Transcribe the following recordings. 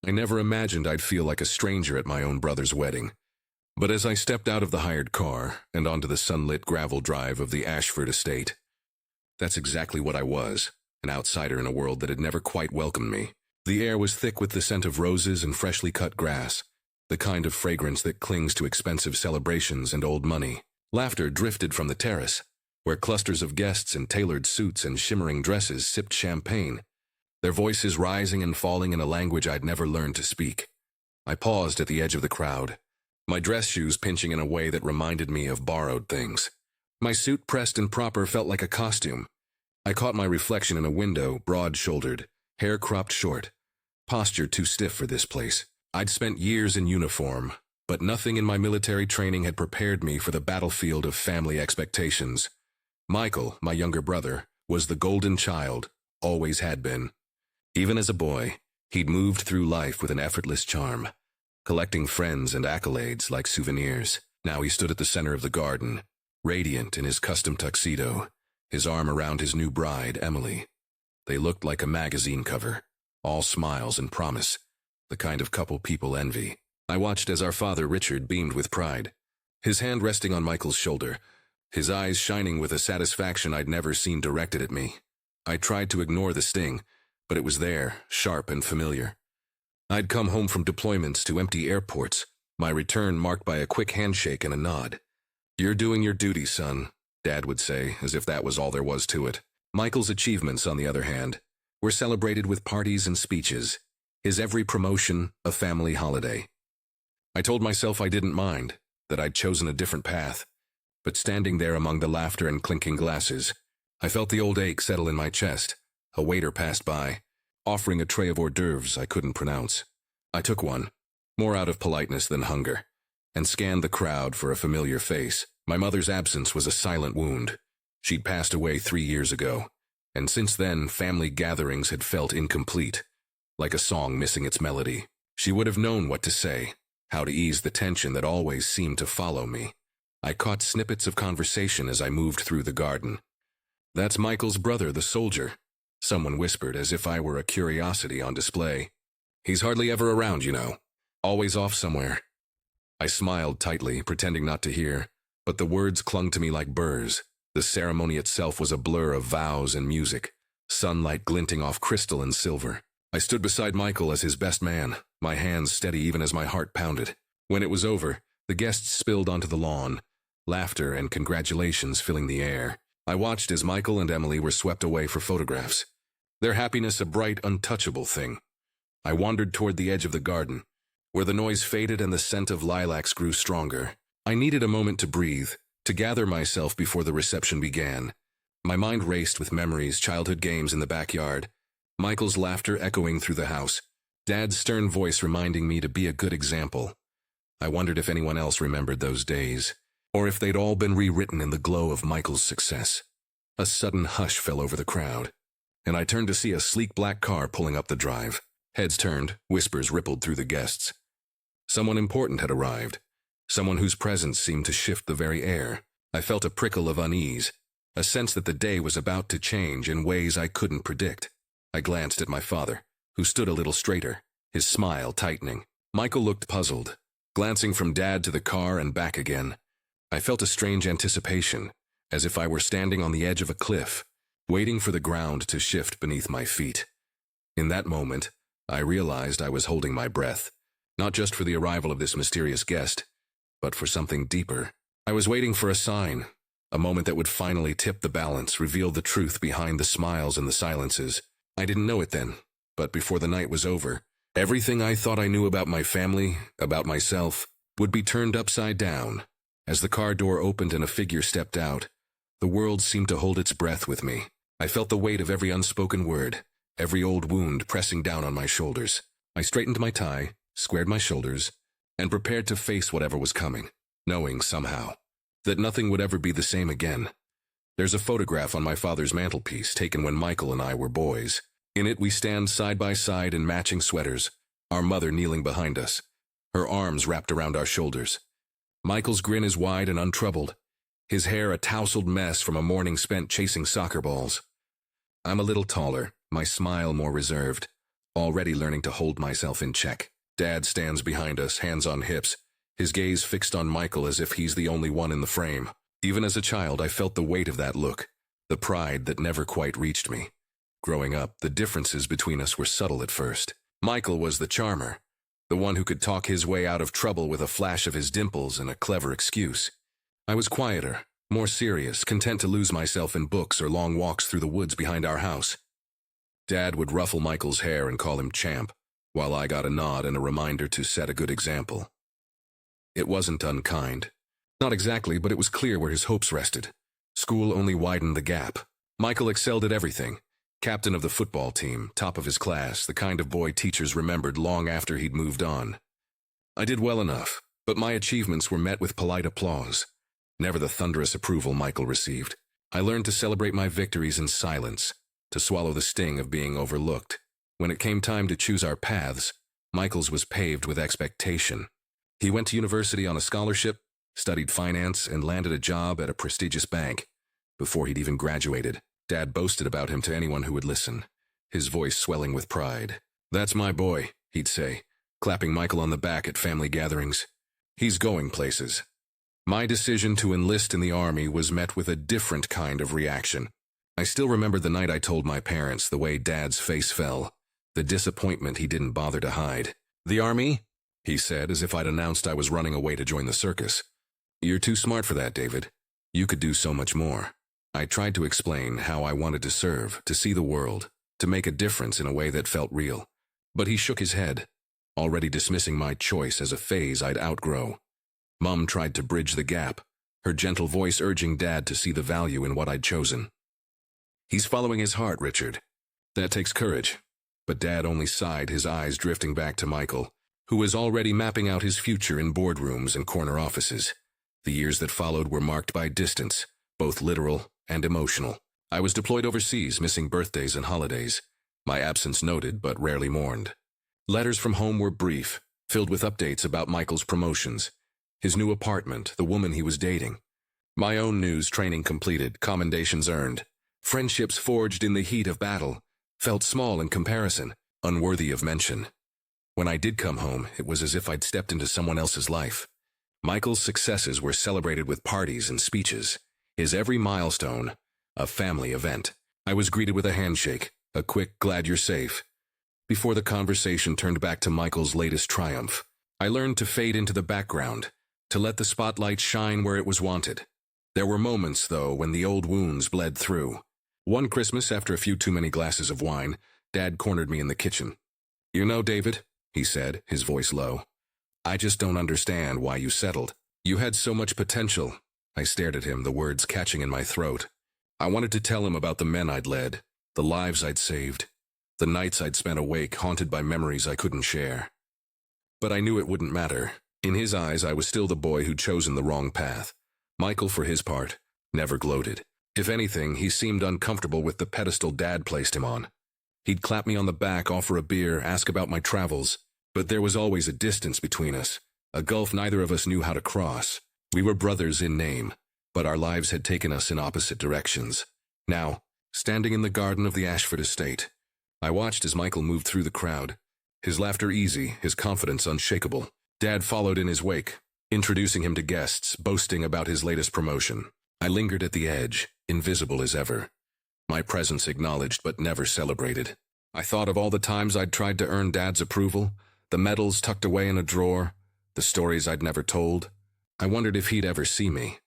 I never imagined I'd feel like a stranger at my own brother's wedding. But as I stepped out of the hired car and onto the sunlit gravel drive of the Ashford estate, that's exactly what I was, an outsider in a world that had never quite welcomed me. The air was thick with the scent of roses and freshly cut grass, the kind of fragrance that clings to expensive celebrations and old money. Laughter drifted from the terrace, where clusters of guests in tailored suits and shimmering dresses sipped champagne, their voices rising and falling in a language I'd never learned to speak. I paused at the edge of the crowd, my dress shoes pinching in a way that reminded me of borrowed things. My suit pressed and proper felt like a costume. I caught my reflection in a window, broad-shouldered, hair cropped short, posture too stiff for this place. I'd spent years in uniform, but nothing in my military training had prepared me for the battlefield of family expectations. Michael, my younger brother, was the golden child, always had been. Even as a boy, he'd moved through life with an effortless charm, collecting friends and accolades like souvenirs. Now he stood at the center of the garden, radiant in his custom tuxedo, his arm around his new bride, Emily. They looked like a magazine cover, all smiles and promise, the kind of couple people envy. I watched as our father, Richard, beamed with pride, his hand resting on Michael's shoulder, his eyes shining with a satisfaction I'd never seen directed at me. I tried to ignore the sting, but it was there, sharp and familiar. I'd come home from deployments to empty airports, my return marked by a quick handshake and a nod. "You're doing your duty, son," Dad would say, as if that was all there was to it. Michael's achievements, on the other hand, were celebrated with parties and speeches, his every promotion a family holiday. I told myself I didn't mind, that I'd chosen a different path, but standing there among the laughter and clinking glasses, I felt the old ache settle in my chest. A waiter passed by, offering a tray of hors d'oeuvres I couldn't pronounce. I took one, more out of politeness than hunger, and scanned the crowd for a familiar face. My mother's absence was a silent wound. She'd passed away 3 years ago, and since then family gatherings had felt incomplete, like a song missing its melody. She would have known what to say, how to ease the tension that always seemed to follow me. I caught snippets of conversation as I moved through the garden. "That's Michael's brother, the soldier," someone whispered as if I were a curiosity on display. "He's hardly ever around, you know. Always off somewhere." I smiled tightly, pretending not to hear, but the words clung to me like burrs. The ceremony itself was a blur of vows and music, sunlight glinting off crystal and silver. I stood beside Michael as his best man, my hands steady even as my heart pounded. When it was over, the guests spilled onto the lawn, laughter and congratulations filling the air. I watched as Michael and Emily were swept away for photographs, their happiness a bright, untouchable thing. I wandered toward the edge of the garden, where the noise faded and the scent of lilacs grew stronger. I needed a moment to breathe, to gather myself before the reception began. My mind raced with memories, childhood games in the backyard, Michael's laughter echoing through the house, Dad's stern voice reminding me to be a good example. I wondered if anyone else remembered those days, or if they'd all been rewritten in the glow of Michael's success. A sudden hush fell over the crowd, and I turned to see a sleek black car pulling up the drive. Heads turned, whispers rippled through the guests. Someone important had arrived, someone whose presence seemed to shift the very air. I felt a prickle of unease, a sense that the day was about to change in ways I couldn't predict. I glanced at my father, who stood a little straighter, his smile tightening. Michael looked puzzled, glancing from Dad to the car and back again. I felt a strange anticipation, as if I were standing on the edge of a cliff, waiting for the ground to shift beneath my feet. In that moment, I realized I was holding my breath, not just for the arrival of this mysterious guest, but for something deeper. I was waiting for a sign, a moment that would finally tip the balance, reveal the truth behind the smiles and the silences. I didn't know it then, but before the night was over, everything I thought I knew about my family, about myself, would be turned upside down. As the car door opened and a figure stepped out, the world seemed to hold its breath with me. I felt the weight of every unspoken word, every old wound pressing down on my shoulders. I straightened my tie, squared my shoulders, and prepared to face whatever was coming, knowing somehow that nothing would ever be the same again. There's a photograph on my father's mantelpiece taken when Michael and I were boys. In it we stand side by side in matching sweaters, our mother kneeling behind us, her arms wrapped around our shoulders. Michael's grin is wide and untroubled, his hair a tousled mess from a morning spent chasing soccer balls. I'm a little taller, my smile more reserved, already learning to hold myself in check. Dad stands behind us, hands on hips, his gaze fixed on Michael as if he's the only one in the frame. Even as a child, I felt the weight of that look, the pride that never quite reached me. Growing up, the differences between us were subtle at first. Michael was the charmer, the one who could talk his way out of trouble with a flash of his dimples and a clever excuse. I was quieter, more serious, content to lose myself in books or long walks through the woods behind our house. Dad would ruffle Michael's hair and call him champ, while I got a nod and a reminder to set a good example. It wasn't unkind. Not exactly, but it was clear where his hopes rested. School only widened the gap. Michael excelled at everything. Captain of the football team, top of his class, the kind of boy teachers remembered long after he'd moved on. I did well enough, but my achievements were met with polite applause. Never the thunderous approval Michael received. I learned to celebrate my victories in silence, to swallow the sting of being overlooked. When it came time to choose our paths, Michael's was paved with expectation. He went to university on a scholarship, studied finance, and landed a job at a prestigious bank. Before he'd even graduated, Dad boasted about him to anyone who would listen, his voice swelling with pride. "That's my boy," he'd say, clapping Michael on the back at family gatherings. "He's going places." My decision to enlist in the Army was met with a different kind of reaction. I still remember the night I told my parents, the way Dad's face fell, the disappointment he didn't bother to hide. "The Army?" he said, as if I'd announced I was running away to join the circus. "You're too smart for that, David. You could do so much more." I tried to explain how I wanted to serve, to see the world, to make a difference in a way that felt real. But he shook his head, already dismissing my choice as a phase I'd outgrow. Mom tried to bridge the gap, her gentle voice urging Dad to see the value in what I'd chosen. "He's following his heart, Richard. That takes courage." But Dad only sighed, his eyes drifting back to Michael, who was already mapping out his future in boardrooms and corner offices. The years that followed were marked by distance, both literal and emotional. I was deployed overseas, missing birthdays and holidays, my absence noted but rarely mourned. Letters from home were brief, filled with updates about Michael's promotions, his new apartment, the woman he was dating. My own news, training completed, commendations earned. Friendships forged in the heat of battle felt small in comparison, unworthy of mention. When I did come home, it was as if I'd stepped into someone else's life. Michael's successes were celebrated with parties and speeches, his every milestone a family event. I was greeted with a handshake, a quick "glad you're safe," before the conversation turned back to Michael's latest triumph. I learned to fade into the background, to let the spotlight shine where it was wanted. There were moments, though, when the old wounds bled through. One Christmas, after a few too many glasses of wine, Dad cornered me in the kitchen. "You know, David," he said, his voice low, "I just don't understand why you settled. You had so much potential." I stared at him, the words catching in my throat. I wanted to tell him about the men I'd led, the lives I'd saved, the nights I'd spent awake, haunted by memories I couldn't share. But I knew it wouldn't matter. In his eyes, I was still the boy who'd chosen the wrong path. Michael, for his part, never gloated. If anything, he seemed uncomfortable with the pedestal Dad placed him on. He'd clap me on the back, offer a beer, ask about my travels, but there was always a distance between us, a gulf neither of us knew how to cross. We were brothers in name, but our lives had taken us in opposite directions. Now, standing in the garden of the Ashford estate, I watched as Michael moved through the crowd, his laughter easy, his confidence unshakable. Dad followed in his wake, introducing him to guests, boasting about his latest promotion. I lingered at the edge, invisible as ever, my presence acknowledged but never celebrated. I thought of all the times I'd tried to earn Dad's approval, the medals tucked away in a drawer, the stories I'd never told. I wondered if he'd ever see me,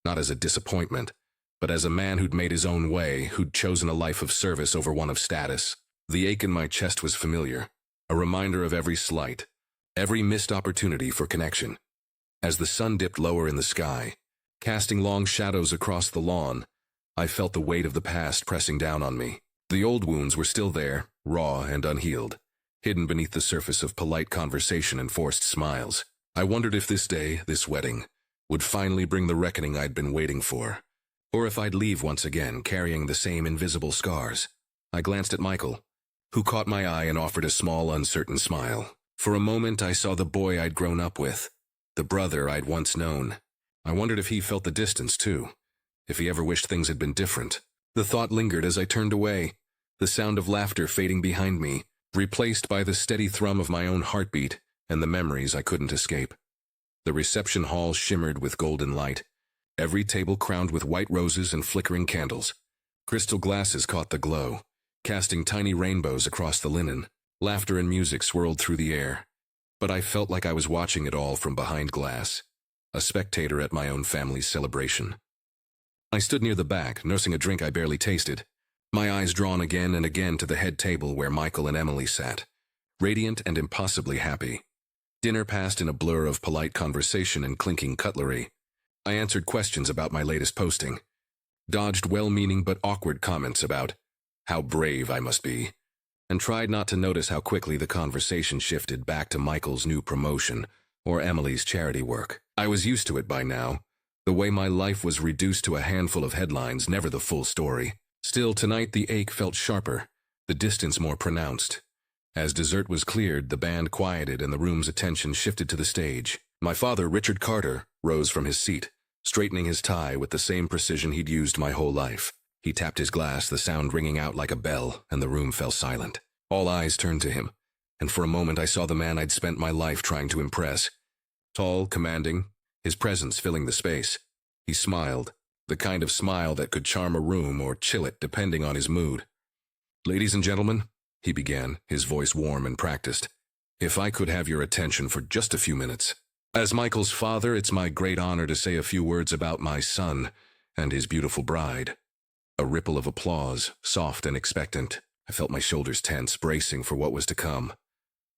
not as a disappointment, but as a man who'd made his own way, who'd chosen a life of service over one of status. The ache in my chest was familiar, a reminder of every slight, every missed opportunity for connection. As the sun dipped lower in the sky, casting long shadows across the lawn, I felt the weight of the past pressing down on me. The old wounds were still there, raw and unhealed, hidden beneath the surface of polite conversation and forced smiles. I wondered if this day, this wedding, would finally bring the reckoning I'd been waiting for, or if I'd leave once again carrying the same invisible scars. I glanced at Michael, who caught my eye and offered a small, uncertain smile. For a moment I saw the boy I'd grown up with, the brother I'd once known. I wondered if he felt the distance too, if he ever wished things had been different. The thought lingered as I turned away, the sound of laughter fading behind me, replaced by the steady thrum of my own heartbeat and the memories I couldn't escape. The reception hall shimmered with golden light, every table crowned with white roses and flickering candles. Crystal glasses caught the glow, casting tiny rainbows across the linen. Laughter and music swirled through the air, but I felt like I was watching it all from behind glass, a spectator at my own family's celebration. I stood near the back, nursing a drink I barely tasted, my eyes drawn again and again to the head table where Michael and Emily sat, radiant and impossibly happy. Dinner passed in a blur of polite conversation and clinking cutlery. I answered questions about my latest posting, dodged well-meaning but awkward comments about how brave I must be, and tried not to notice how quickly the conversation shifted back to Michael's new promotion or Emily's charity work. I was used to it by now, the way my life was reduced to a handful of headlines, never the full story. Still, tonight the ache felt sharper, the distance more pronounced. As dessert was cleared, the band quieted and the room's attention shifted to the stage. My father, Richard Carter, rose from his seat, straightening his tie with the same precision he'd used my whole life. He tapped his glass, the sound ringing out like a bell, and the room fell silent. All eyes turned to him, and for a moment I saw the man I'd spent my life trying to impress. Tall, commanding, his presence filling the space. He smiled, the kind of smile that could charm a room or chill it depending on his mood. "Ladies and gentlemen," he began, his voice warm and practiced, "if I could have your attention for just a few minutes. As Michael's father, it's my great honor to say a few words about my son and his beautiful bride." A ripple of applause, soft and expectant. I felt my shoulders tense, bracing for what was to come.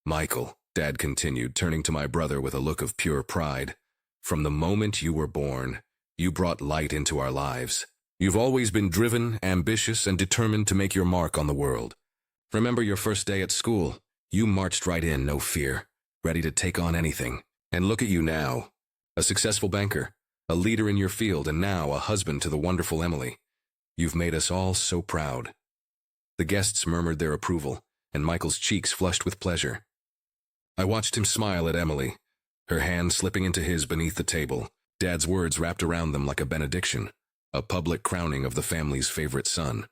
"Michael," Dad continued, turning to my brother with a look of pure pride, "from the moment you were born, you brought light into our lives. You've always been driven, ambitious, and determined to make your mark on the world. Remember your first day at school? You marched right in, no fear, ready to take on anything. And look at you now, a successful banker, a leader in your field, and now a husband to the wonderful Emily. You've made us all so proud." The guests murmured their approval, and Michael's cheeks flushed with pleasure. I watched him smile at Emily, her hand slipping into his beneath the table, Dad's words wrapped around them like a benediction, a public crowning of the family's favorite son.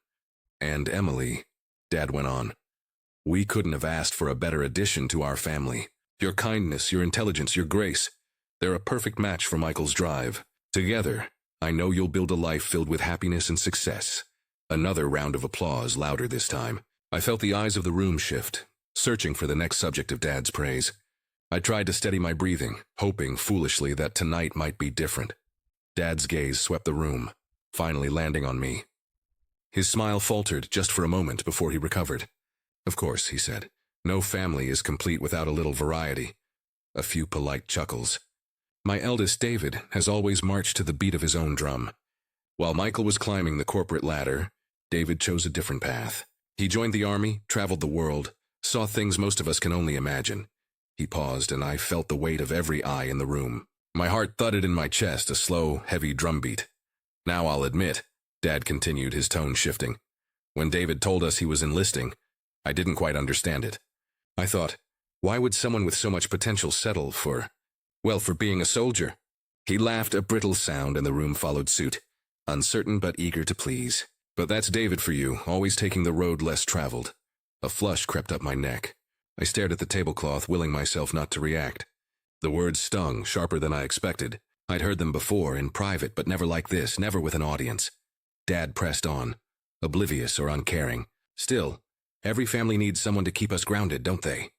"And Emily," Dad went on, "we couldn't have asked for a better addition to our family. Your kindness, your intelligence, your grace, they're a perfect match for Michael's drive. Together, I know you'll build a life filled with happiness and success." Another round of applause, louder this time. I felt the eyes of the room shift, searching for the next subject of Dad's praise. I tried to steady my breathing, hoping foolishly that tonight might be different. Dad's gaze swept the room, finally landing on me. His smile faltered just for a moment before he recovered. "Of course," he said, "no family is complete without a little variety." A few polite chuckles. My eldest, David, has always marched to the beat of his own drum. While Michael was climbing the corporate ladder, David chose a different path. He joined the army, traveled the world, saw things most of us can only imagine. He paused, and I felt the weight of every eye in the room. My heart thudded in my chest, a slow, heavy drumbeat. "Now I'll admit," Dad continued, his tone shifting, "when David told us he was enlisting, I didn't quite understand it. I thought, why would someone with so much potential settle for being a soldier?" He laughed, a brittle sound, and the room followed suit, uncertain but eager to please. "But that's David for you, always taking the road less traveled." A flush crept up my neck. I stared at the tablecloth, willing myself not to react. The words stung, sharper than I expected. I'd heard them before, in private, but never like this, never with an audience. Dad pressed on, oblivious or uncaring. "Still, every family needs someone to keep us grounded, don't they?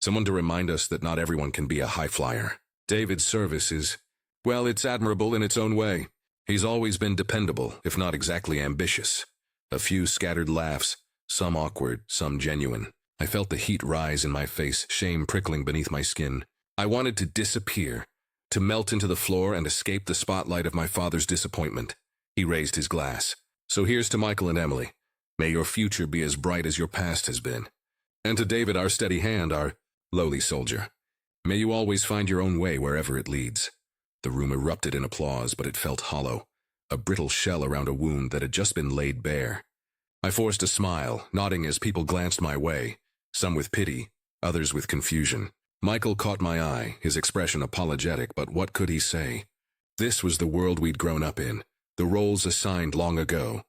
Someone to remind us that not everyone can be a high flyer. David's service is, well, it's admirable in its own way. He's always been dependable, if not exactly ambitious." A few scattered laughs, some awkward, some genuine. I felt the heat rise in my face, shame prickling beneath my skin. I wanted to disappear, to melt into the floor and escape the spotlight of my father's disappointment. He raised his glass. "So here's to Michael and Emily. May your future be as bright as your past has been. And to David, our steady hand, our lowly soldier. May you always find your own way wherever it leads." The room erupted in applause, but it felt hollow, a brittle shell around a wound that had just been laid bare. I forced a smile, nodding as people glanced my way, some with pity, others with confusion. Michael caught my eye, his expression apologetic, but what could he say? This was the world we'd grown up in, the roles assigned long ago.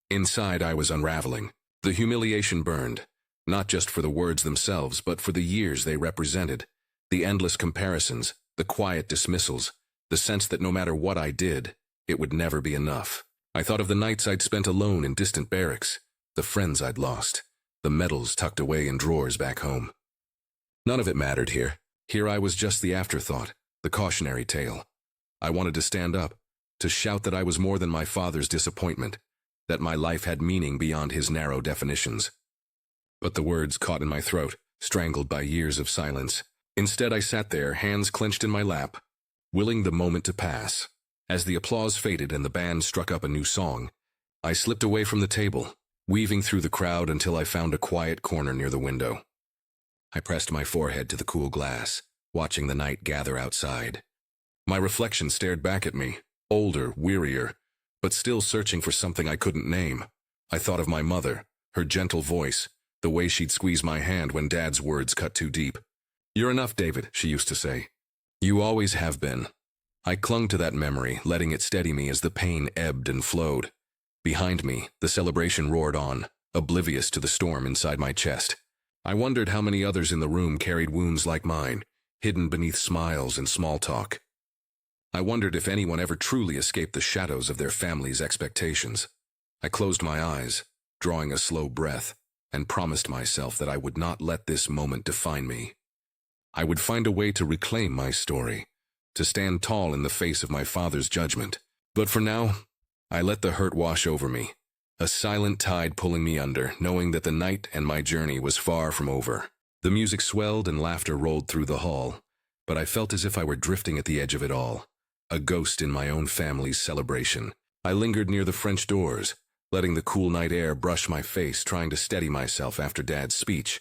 Inside I was unraveling. The humiliation burned, not just for the words themselves, but for the years they represented. The endless comparisons, the quiet dismissals, the sense that no matter what I did, it would never be enough. I thought of the nights I'd spent alone in distant barracks, the friends I'd lost, the medals tucked away in drawers back home. None of it mattered here. Here I was just the afterthought, the cautionary tale. I wanted to stand up, to shout that I was more than my father's disappointment, that my life had meaning beyond his narrow definitions. But the words caught in my throat, strangled by years of silence. Instead, I sat there, hands clenched in my lap, willing the moment to pass. As the applause faded and the band struck up a new song, I slipped away from the table, weaving through the crowd until I found a quiet corner near the window. I pressed my forehead to the cool glass, watching the night gather outside. My reflection stared back at me, older, wearier, but still searching for something I couldn't name. I thought of my mother, her gentle voice, the way she'd squeeze my hand when Dad's words cut too deep. "You're enough, David," she used to say. "You always have been." I clung to that memory, letting it steady me as the pain ebbed and flowed. Behind me, the celebration roared on, oblivious to the storm inside my chest. I wondered how many others in the room carried wounds like mine, hidden beneath smiles and small talk. I wondered if anyone ever truly escaped the shadows of their family's expectations. I closed my eyes, drawing a slow breath, and promised myself that I would not let this moment define me. I would find a way to reclaim my story, to stand tall in the face of my father's judgment. But for now, I let the hurt wash over me, a silent tide pulling me under, knowing that the night and my journey was far from over. The music swelled and laughter rolled through the hall, but I felt as if I were drifting at the edge of it all, a ghost in my own family's celebration. I lingered near the French doors, letting the cool night air brush my face, trying to steady myself after Dad's speech.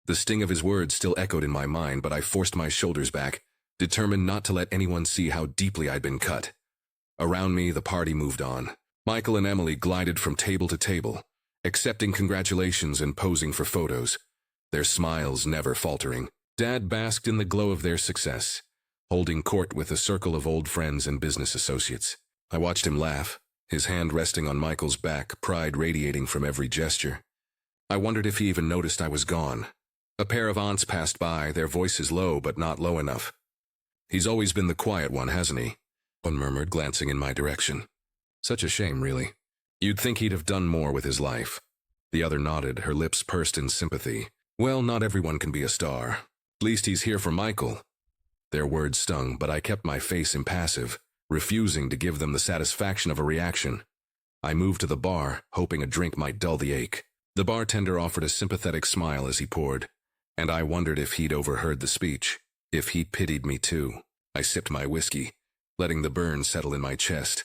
The sting of his words still echoed in my mind, but I forced my shoulders back, determined not to let anyone see how deeply I'd been cut. Around me, the party moved on. Michael and Emily glided from table to table, accepting congratulations and posing for photos, their smiles never faltering. Dad basked in the glow of their success, holding court with a circle of old friends and business associates. I watched him laugh, his hand resting on Michael's back, pride radiating from every gesture. I wondered if he even noticed I was gone. A pair of aunts passed by, their voices low but not low enough. "He's always been the quiet one, hasn't he?" one murmured, glancing in my direction. "Such a shame, really. You'd think he'd have done more with his life." The other nodded, her lips pursed in sympathy. "Well, not everyone can be a star. At least he's here for Michael." Their words stung, but I kept my face impassive, refusing to give them the satisfaction of a reaction. I moved to the bar, hoping a drink might dull the ache. The bartender offered a sympathetic smile as he poured, and I wondered if he'd overheard the speech, if he pitied me too. I sipped my whiskey, letting the burn settle in my chest,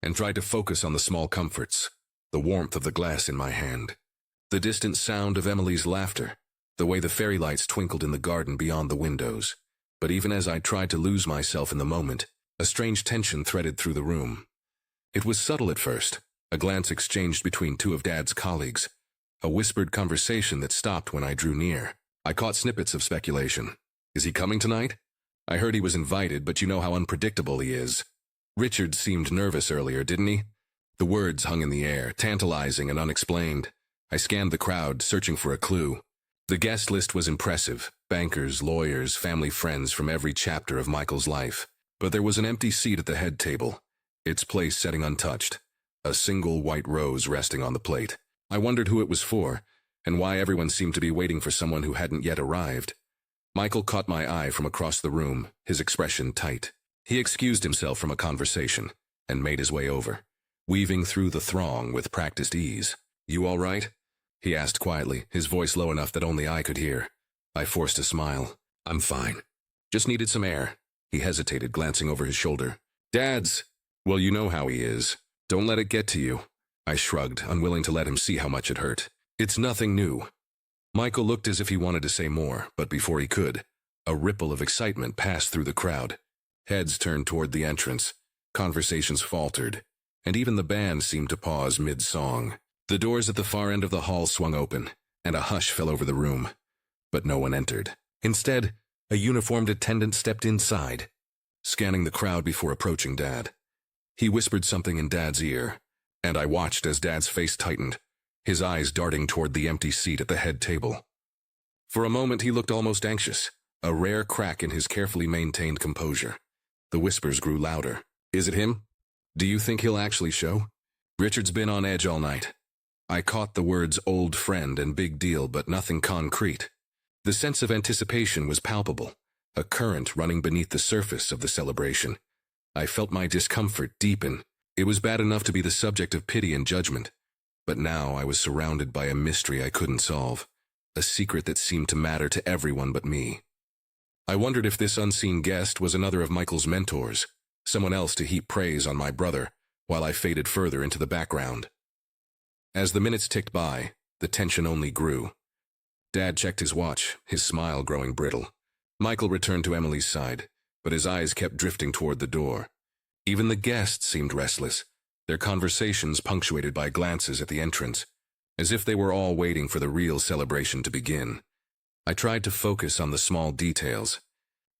and tried to focus on the small comforts, the warmth of the glass in my hand, the distant sound of Emily's laughter, the way the fairy lights twinkled in the garden beyond the windows. But even as I tried to lose myself in the moment, a strange tension threaded through the room. It was subtle at first, a glance exchanged between two of Dad's colleagues, a whispered conversation that stopped when I drew near. I caught snippets of speculation. "Is he coming tonight? I heard he was invited, but you know how unpredictable he is. Richard seemed nervous earlier, didn't he?" The words hung in the air, tantalizing and unexplained. I scanned the crowd, searching for a clue. The guest list was impressive: bankers, lawyers, family friends from every chapter of Michael's life. But there was an empty seat at the head table, its place setting untouched, a single white rose resting on the plate. I wondered who it was for, and why everyone seemed to be waiting for someone who hadn't yet arrived. Michael caught my eye from across the room, his expression tight. He excused himself from a conversation and made his way over, weaving through the throng with practiced ease. "You all right?" he asked quietly, his voice low enough that only I could hear. I forced a smile. "I'm fine. Just needed some air." He hesitated, glancing over his shoulder. "Dad's. Well, you know how he is. Don't let it get to you." I shrugged, unwilling to let him see how much it hurt. "It's nothing new." Michael looked as if he wanted to say more, but before he could, a ripple of excitement passed through the crowd. Heads turned toward the entrance, conversations faltered, and even the band seemed to pause mid-song. The doors at the far end of the hall swung open, and a hush fell over the room. But no one entered. Instead, a uniformed attendant stepped inside, scanning the crowd before approaching Dad. He whispered something in Dad's ear, and I watched as Dad's face tightened, his eyes darting toward the empty seat at the head table. For a moment he looked almost anxious, a rare crack in his carefully maintained composure. The whispers grew louder. Is it him? Do you think he'll actually show? Richard's been on edge all night. I caught the words old friend and big deal, but nothing concrete. The sense of anticipation was palpable, a current running beneath the surface of the celebration. I felt my discomfort deepen. It was bad enough to be the subject of pity and judgment, but now I was surrounded by a mystery I couldn't solve, a secret that seemed to matter to everyone but me. I wondered if this unseen guest was another of Michael's mentors, someone else to heap praise on my brother, while I faded further into the background. As the minutes ticked by, the tension only grew. Dad checked his watch, his smile growing brittle. Michael returned to Emily's side, but his eyes kept drifting toward the door. Even the guests seemed restless, their conversations punctuated by glances at the entrance, as if they were all waiting for the real celebration to begin. I tried to focus on the small details,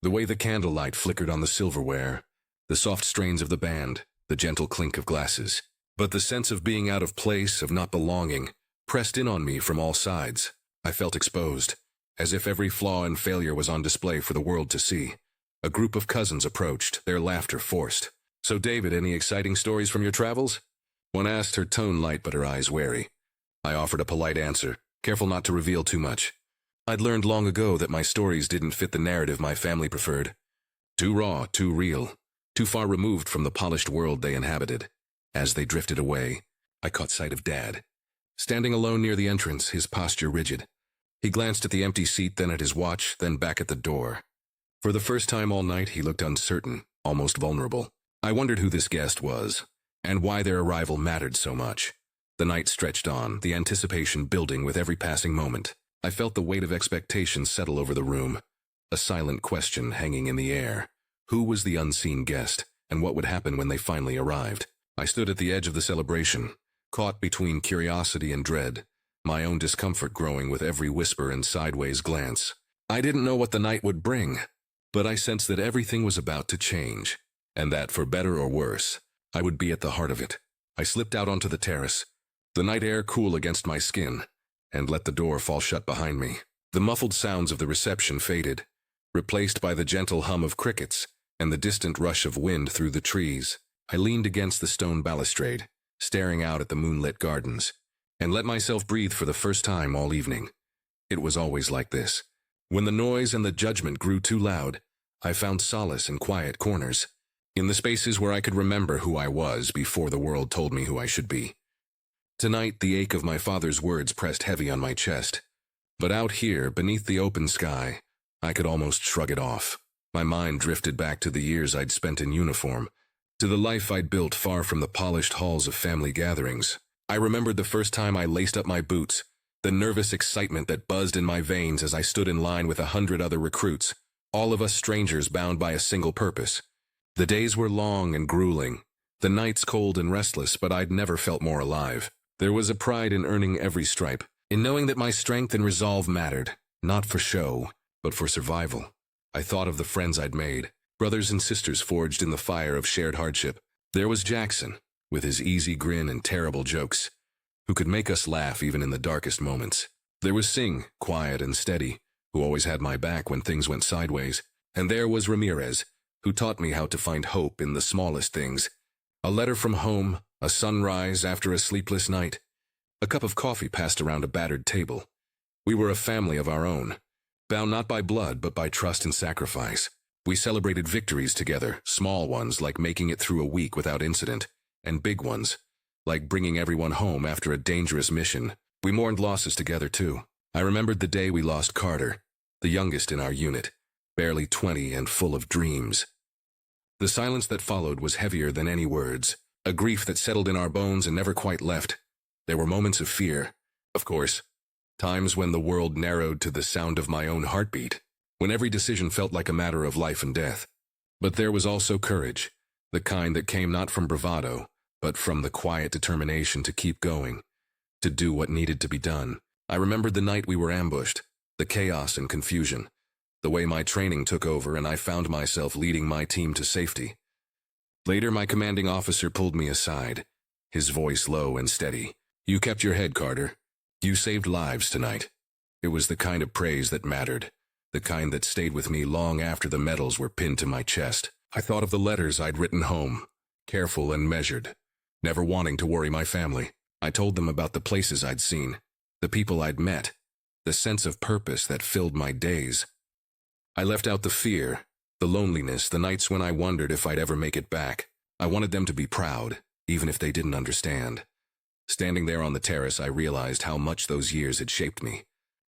the way the candlelight flickered on the silverware, the soft strains of the band, the gentle clink of glasses. But the sense of being out of place, of not belonging, pressed in on me from all sides. I felt exposed, as if every flaw and failure was on display for the world to see. A group of cousins approached, their laughter forced. So David, any exciting stories from your travels? One asked, her tone light but her eyes wary. I offered a polite answer, careful not to reveal too much. I'd learned long ago that my stories didn't fit the narrative my family preferred. Too raw, too real, too far removed from the polished world they inhabited. As they drifted away, I caught sight of Dad. Standing alone near the entrance, his posture rigid. He glanced at the empty seat, then at his watch, then back at the door. For the first time all night, he looked uncertain, almost vulnerable. I wondered who this guest was, and why their arrival mattered so much. The night stretched on, the anticipation building with every passing moment. I felt the weight of expectation settle over the room, a silent question hanging in the air. Who was the unseen guest, and what would happen when they finally arrived? I stood at the edge of the celebration, caught between curiosity and dread, my own discomfort growing with every whisper and sideways glance. I didn't know what the night would bring, but I sensed that everything was about to change, and that, for better or worse, I would be at the heart of it. I slipped out onto the terrace, the night air cool against my skin, and let the door fall shut behind me. The muffled sounds of the reception faded, replaced by the gentle hum of crickets and the distant rush of wind through the trees. I leaned against the stone balustrade, staring out at the moonlit gardens, and let myself breathe for the first time all evening. It was always like this. When the noise and the judgment grew too loud, I found solace in quiet corners, in the spaces where I could remember who I was before the world told me who I should be. Tonight, the ache of my father's words pressed heavy on my chest, but out here, beneath the open sky, I could almost shrug it off. My mind drifted back to the years I'd spent in uniform, to the life I'd built far from the polished halls of family gatherings. I remembered the first time I laced up my boots, the nervous excitement that buzzed in my veins as I stood in line with 100 other recruits, all of us strangers bound by a single purpose. The days were long and grueling, the nights cold and restless, but I'd never felt more alive. There was a pride in earning every stripe, in knowing that my strength and resolve mattered, not for show, but for survival. I thought of the friends I'd made, brothers and sisters forged in the fire of shared hardship. There was Jackson, with his easy grin and terrible jokes, who could make us laugh even in the darkest moments. There was Singh, quiet and steady, who always had my back when things went sideways. And there was Ramirez, who taught me how to find hope in the smallest things. A letter from home, a sunrise after a sleepless night, a cup of coffee passed around a battered table. We were a family of our own, bound not by blood but by trust and sacrifice. We celebrated victories together, small ones like making it through a week without incident, and big ones, like bringing everyone home after a dangerous mission. We mourned losses together too. I remembered the day we lost Carter, the youngest in our unit, barely 20 and full of dreams. The silence that followed was heavier than any words, a grief that settled in our bones and never quite left. There were moments of fear, of course, times when the world narrowed to the sound of my own heartbeat, when every decision felt like a matter of life and death. But there was also courage, the kind that came not from bravado, but from the quiet determination to keep going, to do what needed to be done. I remembered the night we were ambushed, the chaos and confusion, the way my training took over and I found myself leading my team to safety. Later, my commanding officer pulled me aside, his voice low and steady. "You kept your head, Carter. You saved lives tonight." It was the kind of praise that mattered, the kind that stayed with me long after the medals were pinned to my chest. I thought of the letters I'd written home, careful and measured, never wanting to worry my family. I told them about the places I'd seen, the people I'd met, the sense of purpose that filled my days. I left out the fear, the loneliness, the nights when I wondered if I'd ever make it back. I wanted them to be proud, even if they didn't understand. Standing there on the terrace, I realized how much those years had shaped me.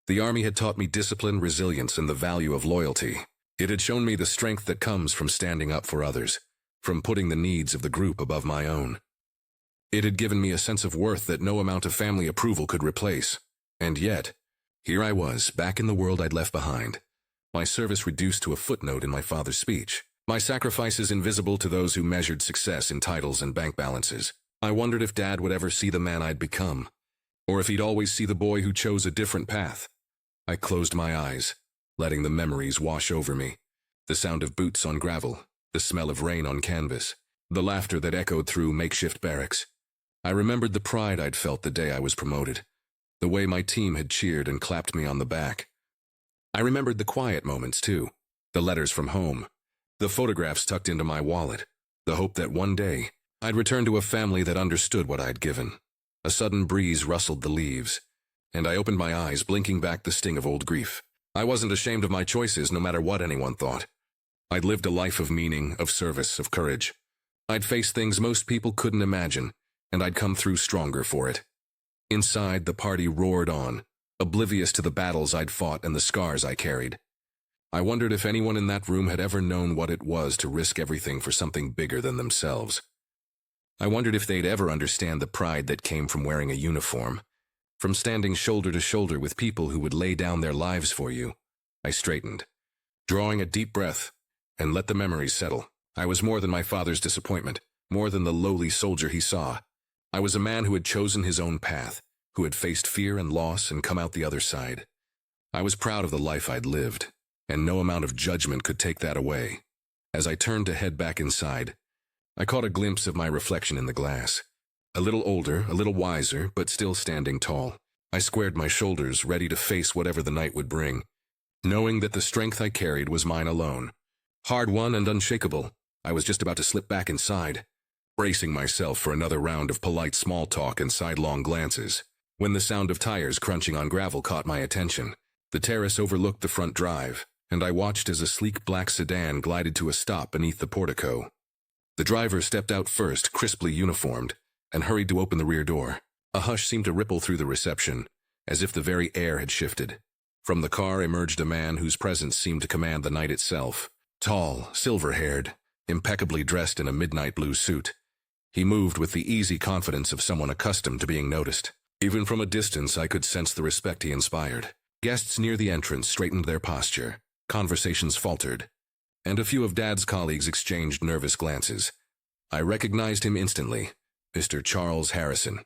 The Army had taught me discipline, resilience, and the value of loyalty. It had shown me the strength that comes from standing up for others, from putting the needs of the group above my own. It had given me a sense of worth that no amount of family approval could replace. And yet, here I was, back in the world I'd left behind. My service reduced to a footnote in my father's speech. My sacrifices invisible to those who measured success in titles and bank balances. I wondered if Dad would ever see the man I'd become, or if he'd always see the boy who chose a different path. I closed my eyes, letting the memories wash over me. The sound of boots on gravel, the smell of rain on canvas, the laughter that echoed through makeshift barracks. I remembered the pride I'd felt the day I was promoted, the way my team had cheered and clapped me on the back. I remembered the quiet moments, too, the letters from home, the photographs tucked into my wallet, the hope that one day I'd return to a family that understood what I'd given. A sudden breeze rustled the leaves, and I opened my eyes, blinking back the sting of old grief. I wasn't ashamed of my choices, no matter what anyone thought. I'd lived a life of meaning, of service, of courage. I'd faced things most people couldn't imagine, and I'd come through stronger for it. Inside, the party roared on, oblivious to the battles I'd fought and the scars I carried. I wondered if anyone in that room had ever known what it was to risk everything for something bigger than themselves. I wondered if they'd ever understand the pride that came from wearing a uniform, from standing shoulder to shoulder with people who would lay down their lives for you. I straightened, drawing a deep breath, and let the memories settle. I was more than my father's disappointment, more than the lowly soldier he saw. I was a man who had chosen his own path, who had faced fear and loss and come out the other side. I was proud of the life I'd lived, and no amount of judgment could take that away. As I turned to head back inside, I caught a glimpse of my reflection in the glass. A little older, a little wiser, but still standing tall. I squared my shoulders, ready to face whatever the night would bring, knowing that the strength I carried was mine alone. Hard-won and unshakable, I was just about to slip back inside, bracing myself for another round of polite small talk and sidelong glances, when the sound of tires crunching on gravel caught my attention. The terrace overlooked the front drive, and I watched as a sleek black sedan glided to a stop beneath the portico. The driver stepped out first, crisply uniformed, and hurried to open the rear door. A hush seemed to ripple through the reception, as if the very air had shifted. From the car emerged a man whose presence seemed to command the night itself. Tall, silver-haired, impeccably dressed in a midnight blue suit. He moved with the easy confidence of someone accustomed to being noticed. Even from a distance, I could sense the respect he inspired. Guests near the entrance straightened their posture. Conversations faltered, and a few of Dad's colleagues exchanged nervous glances. I recognized him instantly, Mr. Charles Harrison,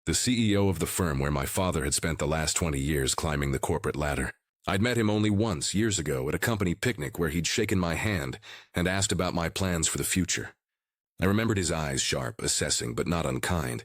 the CEO of the firm where my father had spent the last 20 years climbing the corporate ladder. I'd met him only once, years ago, at a company picnic where he'd shaken my hand and asked about my plans for the future. I remembered his eyes, sharp, assessing, but not unkind.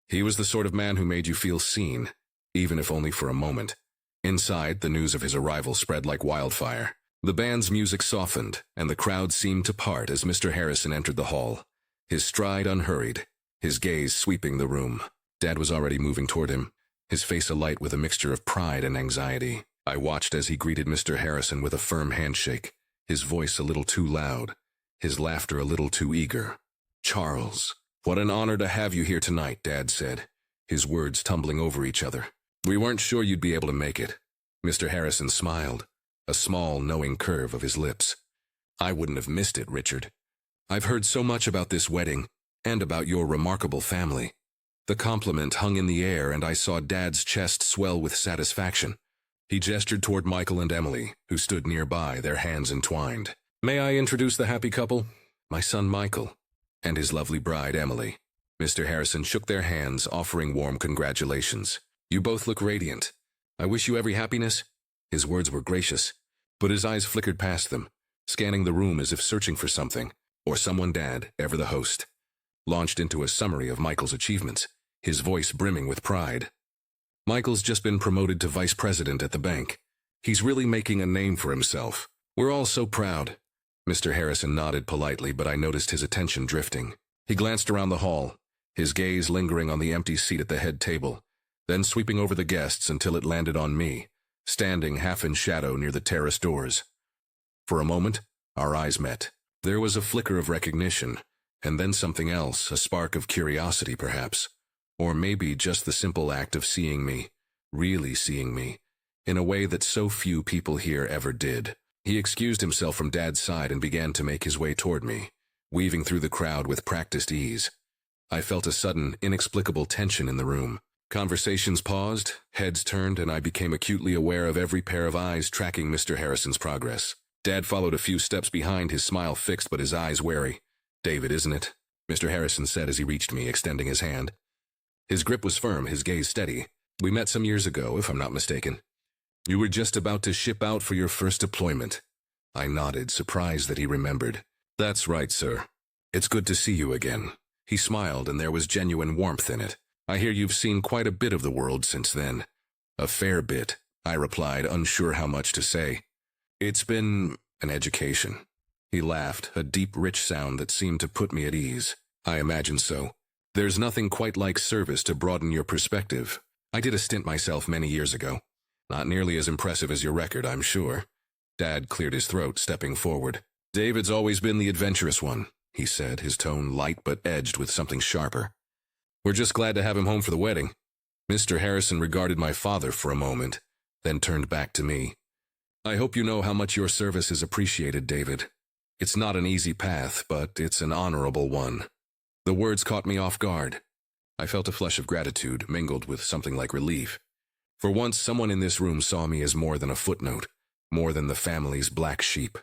He was the sort of man who made you feel seen, even if only for a moment. Inside, the news of his arrival spread like wildfire. The band's music softened, and the crowd seemed to part as Mr. Harrison entered the hall, his stride unhurried, his gaze sweeping the room. Dad was already moving toward him, his face alight with a mixture of pride and anxiety. I watched as he greeted Mr. Harrison with a firm handshake, his voice a little too loud, his laughter a little too eager. "Charles, what an honor to have you here tonight," Dad said, his words tumbling over each other. "We weren't sure you'd be able to make it." Mr. Harrison smiled, a small, knowing curve of his lips. "I wouldn't have missed it, Richard. I've heard so much about this wedding, and about your remarkable family." The compliment hung in the air, and I saw Dad's chest swell with satisfaction. He gestured toward Michael and Emily, who stood nearby, their hands entwined. "May I introduce the happy couple? My son Michael, and his lovely bride Emily." Mr. Harrison shook their hands, offering warm congratulations. "You both look radiant. I wish you every happiness." His words were gracious, but his eyes flickered past them, scanning the room as if searching for something, or someone. Dad, ever the host, launched into a summary of Michael's achievements. his voice brimming with pride. "Michael's just been promoted to vice president at the bank. He's really making a name for himself. We're all so proud." Mr. Harrison nodded politely, but I noticed his attention drifting. He glanced around the hall, his gaze lingering on the empty seat at the head table, then sweeping over the guests until it landed on me, standing half in shadow near the terrace doors. For a moment, our eyes met. There was a flicker of recognition, and then something else, a spark of curiosity perhaps, or maybe just the simple act of seeing me, really seeing me, in a way that so few people here ever did. He excused himself from Dad's side and began to make his way toward me, weaving through the crowd with practiced ease. I felt a sudden, inexplicable tension in the room. Conversations paused, heads turned, and I became acutely aware of every pair of eyes tracking Mr. Harrison's progress. Dad followed a few steps behind, his smile fixed but his eyes wary. "David, isn't it?" Mr. Harrison said as he reached me, extending his hand. His grip was firm, his gaze steady. "We met some years ago, if I'm not mistaken. You were just about to ship out for your first deployment." I nodded, surprised that he remembered. "That's right, sir. It's good to see you again." He smiled, and there was genuine warmth in it. "I hear you've seen quite a bit of the world since then." "A fair bit," I replied, unsure how much to say. "It's been an education." He laughed, a deep, rich sound that seemed to put me at ease. "I imagine so. There's nothing quite like service to broaden your perspective. I did a stint myself many years ago. Not nearly as impressive as your record, I'm sure." Dad cleared his throat, stepping forward. "David's always been the adventurous one," he said, his tone light but edged with something sharper. "We're just glad to have him home for the wedding." Mr. Harrison regarded my father for a moment, then turned back to me. "I hope you know how much your service is appreciated, David. It's not an easy path, but it's an honorable one." The words caught me off guard. I felt a flush of gratitude mingled with something like relief. For once, someone in this room saw me as more than a footnote, more than the family's black sheep.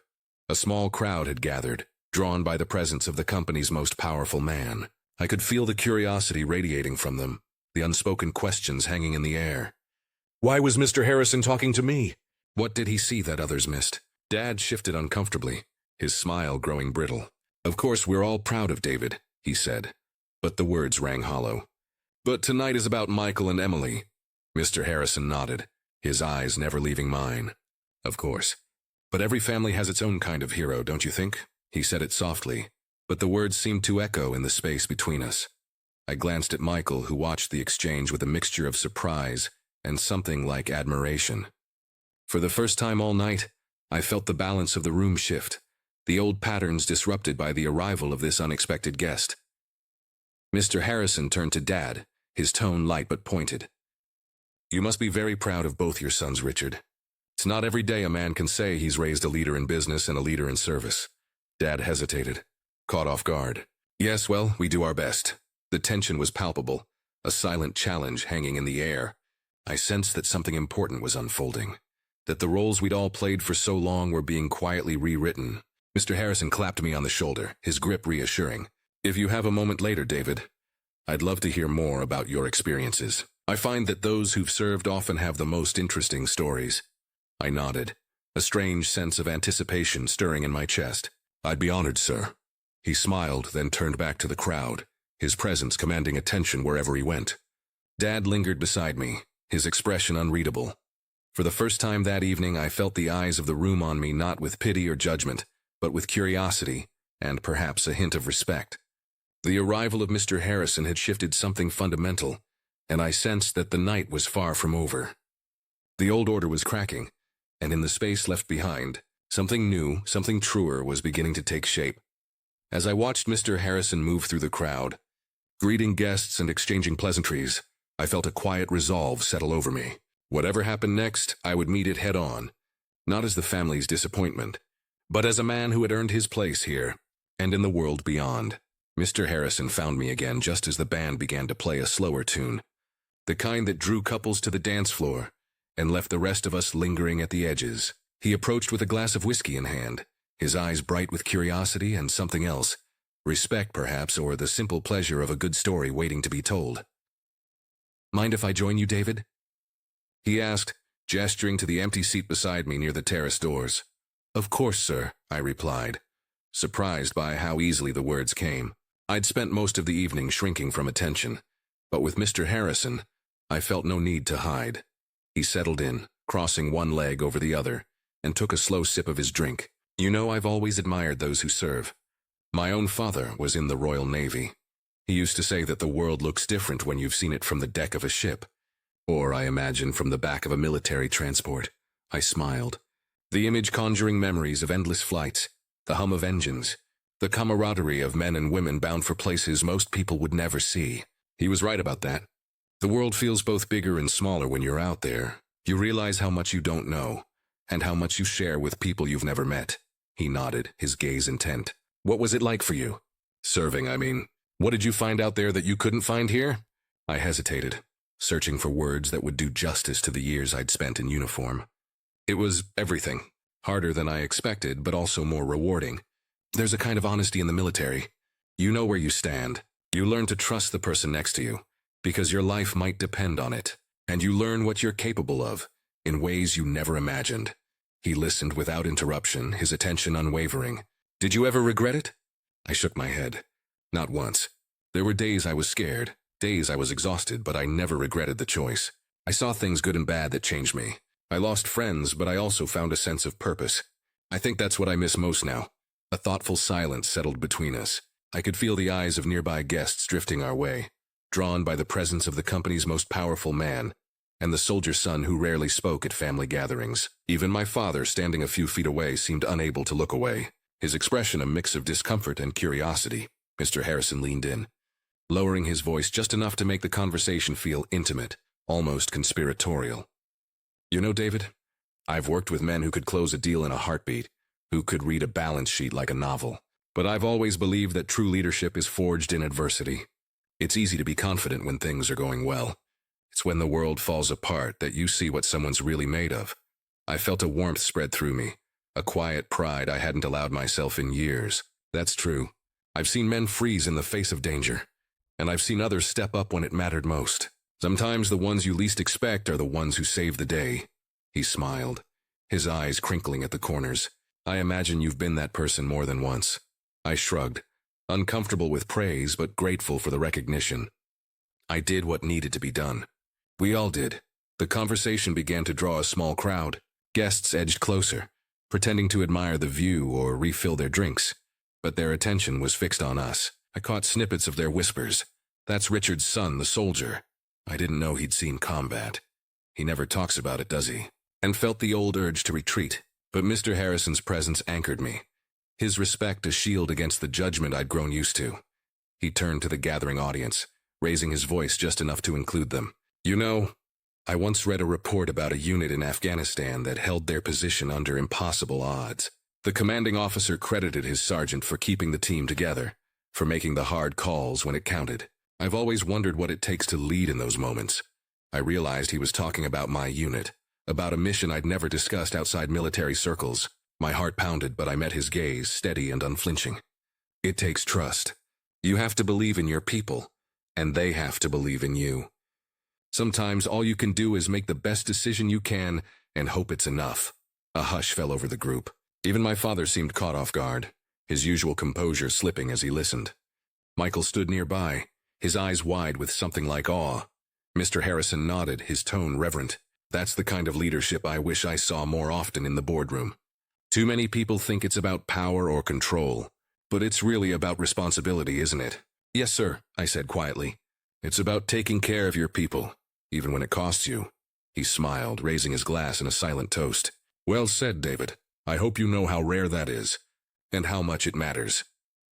A small crowd had gathered, drawn by the presence of the company's most powerful man. I could feel the curiosity radiating from them, the unspoken questions hanging in the air. Why was Mr. Harrison talking to me? What did he see that others missed? Dad shifted uncomfortably, his smile growing brittle. "Of course, we're all proud of David," he said, but the words rang hollow. "But tonight is about Michael and Emily." Mr. Harrison nodded, his eyes never leaving mine. "Of course. But every family has its own kind of hero, don't you think?" He said it softly, but the words seemed to echo in the space between us. I glanced at Michael, who watched the exchange with a mixture of surprise and something like admiration. For the first time all night, I felt the balance of the room shift, the old patterns disrupted by the arrival of this unexpected guest. Mr. Harrison turned to Dad, his tone light but pointed. "You must be very proud of both your sons, Richard. It's not every day a man can say he's raised a leader in business and a leader in service." Dad hesitated, caught off guard. "Yes, well, we do our best." The tension was palpable, a silent challenge hanging in the air. I sensed that something important was unfolding, that the roles we'd all played for so long were being quietly rewritten. Mr. Harrison clapped me on the shoulder, his grip reassuring. "If you have a moment later, David, I'd love to hear more about your experiences. I find that those who've served often have the most interesting stories." I nodded, a strange sense of anticipation stirring in my chest. "I'd be honored, sir." He smiled, then turned back to the crowd, his presence commanding attention wherever he went. Dad lingered beside me, his expression unreadable. For the first time that evening, I felt the eyes of the room on me, not with pity or judgment, but with curiosity and perhaps a hint of respect. The arrival of Mr. Harrison had shifted something fundamental, and I sensed that the night was far from over. The old order was cracking, and in the space left behind, something new, something truer was beginning to take shape. As I watched Mr. Harrison move through the crowd, greeting guests and exchanging pleasantries, I felt a quiet resolve settle over me. Whatever happened next, I would meet it head-on, not as the family's disappointment, but as a man who had earned his place here, and in the world beyond. Mr. Harrison found me again just as the band began to play a slower tune, the kind that drew couples to the dance floor and left the rest of us lingering at the edges. He approached with a glass of whiskey in hand, his eyes bright with curiosity and something else, respect perhaps, or the simple pleasure of a good story waiting to be told. "Mind if I join you, David?" he asked, gesturing to the empty seat beside me near the terrace doors. "Of course, sir," I replied, surprised by how easily the words came. I'd spent most of the evening shrinking from attention, But with Mr. Harrison, I felt no need to hide. He settled in, crossing one leg over the other, and took a slow sip of his drink. You know, I've always admired those who serve. My own father was in the Royal Navy. He used to say that the world looks different when you've seen it from the deck of a ship, or I imagine from the back of a military transport. I smiled. The image conjuring memories of endless flights, the hum of engines, the camaraderie of men and women bound for places most people would never see. He was right about that. The world feels both bigger and smaller when you're out there. You realize how much you don't know, and how much you share with people you've never met. He nodded, his gaze intent. What was it like for you? Serving, I mean. What did you find out there that you couldn't find here? I hesitated, searching for words that would do justice to the years I'd spent in uniform. It was everything. Harder than I expected, but also more rewarding. There's a kind of honesty in the military. You know where you stand. You learn to trust the person next to you, because your life might depend on it. And you learn what you're capable of, in ways you never imagined. He listened without interruption, his attention unwavering. Did you ever regret it? I shook my head. Not once. There were days I was scared, days I was exhausted, but I never regretted the choice. I saw things good and bad that changed me. I lost friends, but I also found a sense of purpose. I think that's what I miss most now. A thoughtful silence settled between us. I could feel the eyes of nearby guests drifting our way, drawn by the presence of the company's most powerful man, and the soldier's son who rarely spoke at family gatherings. Even my father, standing a few feet away, seemed unable to look away, his expression a mix of discomfort and curiosity. Mr. Harrison leaned in, lowering his voice just enough to make the conversation feel intimate, almost conspiratorial. You know, David, I've worked with men who could close a deal in a heartbeat, who could read a balance sheet like a novel. But I've always believed that true leadership is forged in adversity. It's easy to be confident when things are going well. It's when the world falls apart that you see what someone's really made of. I felt a warmth spread through me, a quiet pride I hadn't allowed myself in years. That's true. I've seen men freeze in the face of danger, and I've seen others step up when it mattered most. Sometimes the ones you least expect are the ones who save the day. He smiled, his eyes crinkling at the corners. I imagine you've been that person more than once. I shrugged, uncomfortable with praise but grateful for the recognition. I did what needed to be done. We all did. The conversation began to draw a small crowd. Guests edged closer, pretending to admire the view or refill their drinks. But their attention was fixed on us. I caught snippets of their whispers. That's Richard's son, the soldier. I didn't know he'd seen combat. He never talks about it, does he? And felt the old urge to retreat. But Mr. Harrison's presence anchored me, his respect a shield against the judgment I'd grown used to. He turned to the gathering audience, raising his voice just enough to include them. You know, I once read a report about a unit in Afghanistan that held their position under impossible odds. The commanding officer credited his sergeant for keeping the team together, for making the hard calls when it counted. I've always wondered what it takes to lead in those moments. I realized he was talking about my unit, about a mission I'd never discussed outside military circles. My heart pounded, but I met his gaze, steady and unflinching. It takes trust. You have to believe in your people, and they have to believe in you. Sometimes all you can do is make the best decision you can and hope it's enough. A hush fell over the group. Even my father seemed caught off guard, his usual composure slipping as he listened. Michael stood nearby, his eyes wide with something like awe. Mr. Harrison nodded, his tone reverent. That's the kind of leadership I wish I saw more often in the boardroom. Too many people think it's about power or control, but it's really about responsibility, isn't it? Yes, sir, I said quietly. It's about taking care of your people, even when it costs you. He smiled, raising his glass in a silent toast. Well said, David. I hope you know how rare that is, and how much it matters.